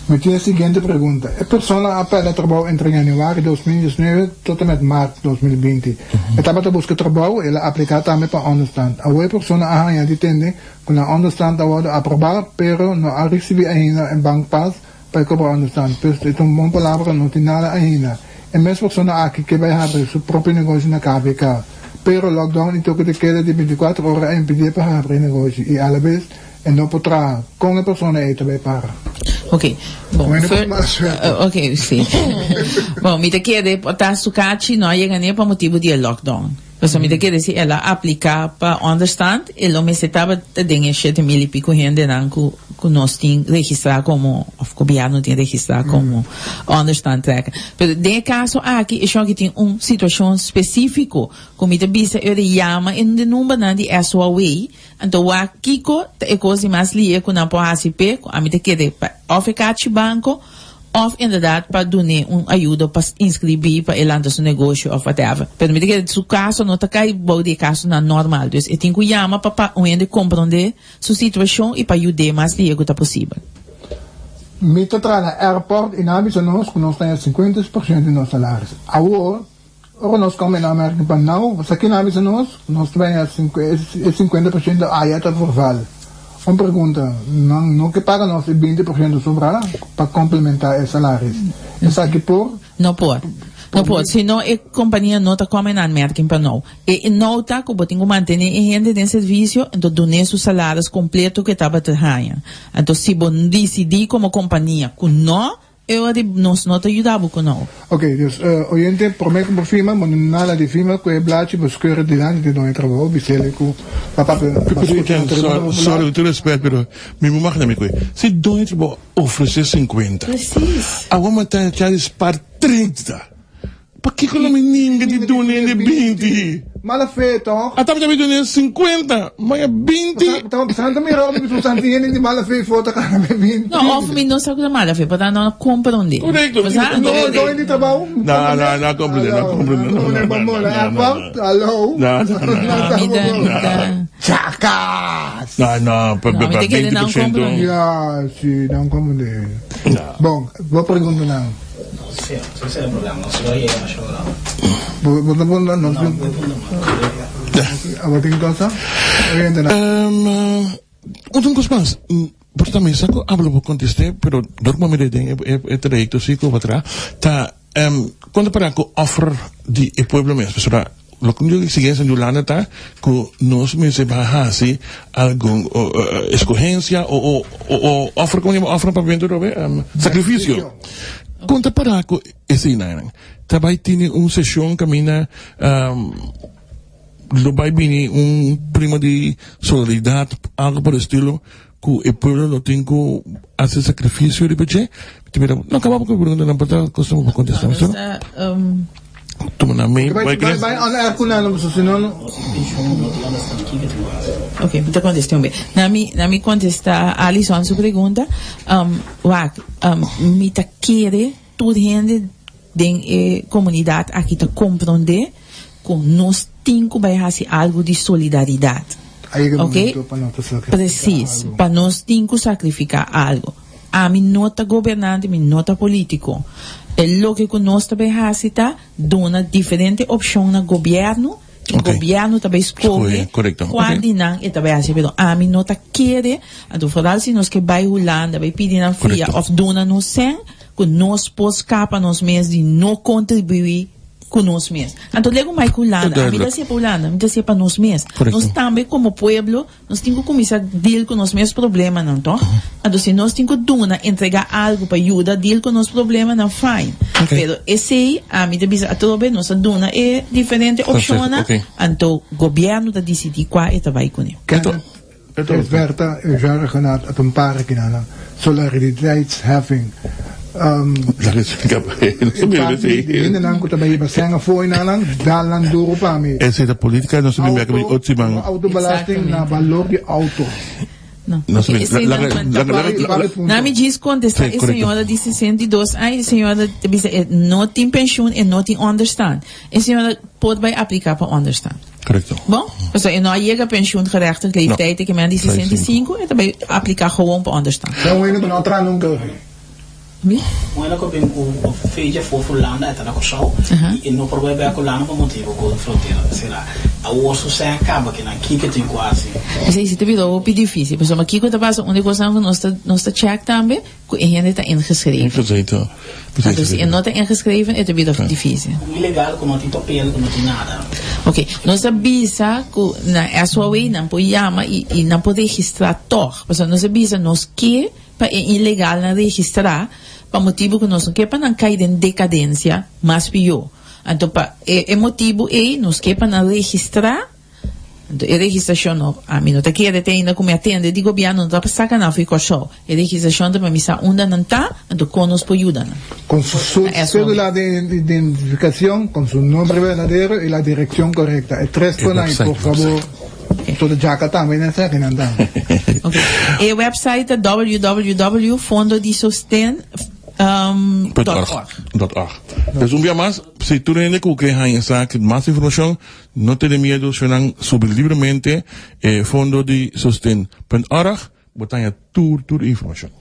me tinha a seguinte pergunta. A pessoa apela trabalho entre januário de 2019 tot en met maart 2020. Estava a buscar trabalho, ela aplica também para understand. A pessoa já entende que na understand agora aprovar, pero não a receber ainda em bank pass para cobrar understand. Pues é uma boa palavra, não tem nada ainda. E mesmo pessoa aqui que vai abrir seu próprio negócio na KVK. Pero lockdown então que queda de 24 horas impedir para abrir negócio e às vezes não poderá com a pessoa aí também para. Ok, bom, ok, sim. Bom, me te quede botar sucati não ia ganhar por motivo de lockdown. Então, me te quede se ela aplicar para understand, ela me setava tem 7,000 e pico gente não que nós tem registrar como o governo tem registrar como understand tracker. Mas de caso aqui, eu acho que tem situação específico, como me te bisa eu chama em de número não de SOA. Então, aqui é coisa mais lia com a PACP, a me te quede para ficar banco of inderdaad para dar ajuda para inscrever para el seu negócio ou whatever. Pero me diga, su caso não está cai de caso na normal. Dus eu tenho que chamar para compreender sua situação e para ajudar mais liego tá possível. Me tra na airport in Amsterdam nós temos 50% de nossos salários. Agora, nós como na América para não, aqui na Amsterdam nós temos 50% da área tá por vale. Uma pergunta, não que paga nós 20% sobrar para complementar os salários. Isso aqui por? Não pode. Não pode, senão a companhia não está comendo a merda para não. E não está que eu tenho que manter a gente de serviço, então donar os salários completos que estava trabalhando. Então se você decidir como companhia que não, nós não te ajudamos com não. Ok, dus oriente por mim como firma, mas nada de firma que é blate buscar de lá de não trabalho, bisele com papá. Sorry, com todo respeito, pero me imagina me coi. Se dono trabalho oferecer 50. Precis. Agora matar já dispar 30. Para que que o menino de donar de 20? Mal feito. Ah, tá me dando 50, mas é 20. Então, Santa Miranda, me Santa Iene de mal feito, foto cara me 20. Não, of me não sabe da mal feito, para não compreender. Correto. Não, ele tá bom. Não, compreendo. Alô. Não. Chacas. Não, para 20%. Já, sim, não compreendo. Bom, vou perguntar não. Ese es el problema, no se lo llega a llorar. Outro coisa por também saco hablo por contestar, pero normalmente tem trajecto assim que para tá quando para que offer de o povo mesmo, pessoal. Lo que eu sigue em Yolanda tá que nós me se baja assim algum escolhência ou offer como offer para vender sacrifício. Conta para que esse não. Também tem sessão caminha lo vai vir prima de solidariedade, algo por estilo que o povo não tem que fazer sacrifício de budget. Não acabamos com a pergunta, não pode costumo contestar. Tu na main vai ana kuna no senão ok, então contestar bem. Na me contestar Alison sua pergunta, me tá querer toda gente da comunidade aqui tá compreender que nós temos que fazer algo de solidariedade. Ok? Preciso, para nós temos que sacrificar algo. A mim não tá governante, a mim não tá político. É o que nós também fazemos, dona diferente opção no governo, o governo também escolhe qual não é também assim, mas a mim não tá querer, então falar se nós que vai Holanda, vai pedir na fria, ou dona nós sem, que nós possamos escapar nós mesmos de não contribuir com nós mesmos. Então, lego mais com Holanda, a vida se é para Holanda, a vida se é para nós mesmos. Nós também, como povo, nós temos que começar a deal com os mesmos problemas, não então? Então, se nós temos que entregar algo para ajudar a deal com os problemas, não fine. Mas, esse aí, a minha bisa, a toda nossa dona é diferente opção, então, o governo está decidindo qual é que vai com ele. Het is Bertha, jaar genaamd, het een paar keer solidariteitsheffing. Dat is en dan komt er bij je bassin voor in aan, dan door op aan mee. En zit de politica, dan zullen we merken met Otsiman. Autobelasting naar valor de auto. Não me diz contestar. A senhora de 62 anos, a senhora não tem pensão e não tem understand. A senhora pode aplicar para understand. Correto. Bom, então eu não chega a pensão de gerechtigde leeftijd, que é de 65, e também aplicar gewoon para understand. Então, eu não entrar nunca. Bueno, que o feija for Holanda, está na Kòrsou, e não pode ver a Holanda por motivo com a fronteira. Será? A osso se acaba que aqui que tem quase. Mas aí se te virou difícil, mas aqui quando passa uma coisa que nós está check também, que a gente está ingeschreven. Ingeschreven. Então se não está ingeschreven, é te virou difícil. Ilegal, que não tem papel, que não tem nada. Ok, nós avisa que na sua way não pode chamar e não pode registrar tor, mas nós avisa nós que para ilegal na registrar, para motivo que nós não quer para cair em decadência, mais pior. Então, motivo nós quer para registrar. A registração a mim não está aqui ainda como atende de governo não está para sacar não foi Kòrsou a registração para mim está onde não está então conosco ajuda com su cédula de identificación con su nombre verdadero y la dirección correcta el 3 por ahí por favor todo ya acá también está que nada okay el website é www.fondodisostén.org. Pues un día más, si tú tienes que más información, no te dé miedo, suenan subir libremente fondodisostén.org, botan tu información.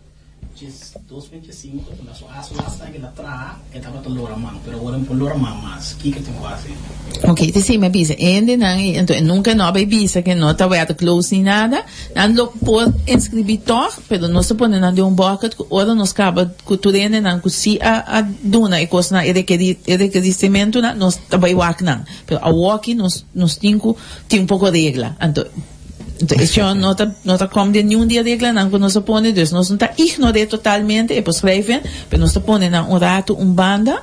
225, la hasta que la trae, que estaba todo lo ramán, pero ahora por lo ramán más, ¿qué te pasa? Ok, te sim, me visa. Então, nunca não vai visa que não está aberto close nem nada. Não pode inscrever toch, pero não se pode nada de bucket, ora nós acaba com tudo ainda não com se a duna e coisa na requerimento na nós vai walk não. Pero a walk nós tem pouco de regra. Então isso não está como de nenhum dia de regra não que nós põe, dus nós não está ignorar totalmente e prescreven, pero nós põe na rato banda.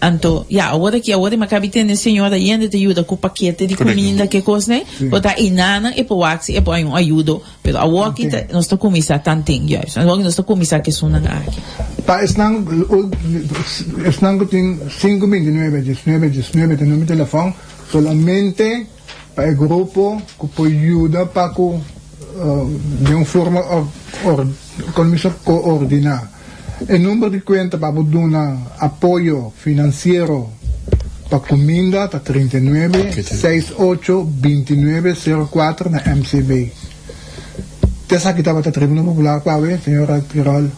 Então, agora me acabei tendo senhora ainda te ajuda com o paquete de comida que coisa, né? Botar inana e por wax e por um ajuda. Pero a walk nós está começar tantinho, yes. Agora nós está começar que são na aqui. Pa estão tem 5.919 de número de telefone solamente para o grupo que pode ajudar para de uma forma coordinar. El número de cuenta para dar apoyo financiero para comida está 39 68 29 04 na MCB. Te sabe que estava a Tribuna Popular para ver, senhora Tyrol.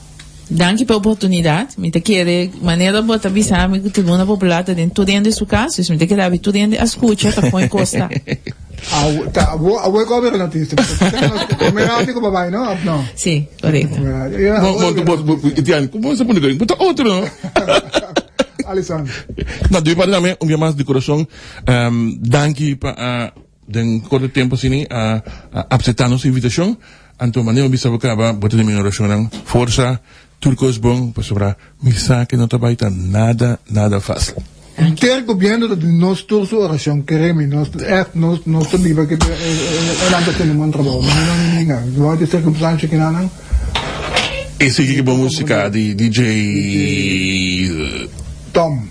Danke pela oportunidade. Me te quer maneira botar avisar que a Tribuna Popular está dentro de sua casa. Me te quer abrir tudo dentro a escuta para põe costa. Vuoi coprire la notizia? Come rápido papai, no? No. Sì, corretto. Ettiene, come se pone in outro, no? Alison. No, devi parlare un dia mais de coração. Danke para den corto tempo assim a aceitar nossa invitação. Anto maneira bisa acaba botar de minha oração força turcos bom para sobrar missa que não tá baita nada fácil. Ter governo de nós toda sua oração queremos nós também que ela tem um trabalho não vai ter circunstância que não esse que boa música de DJ Tom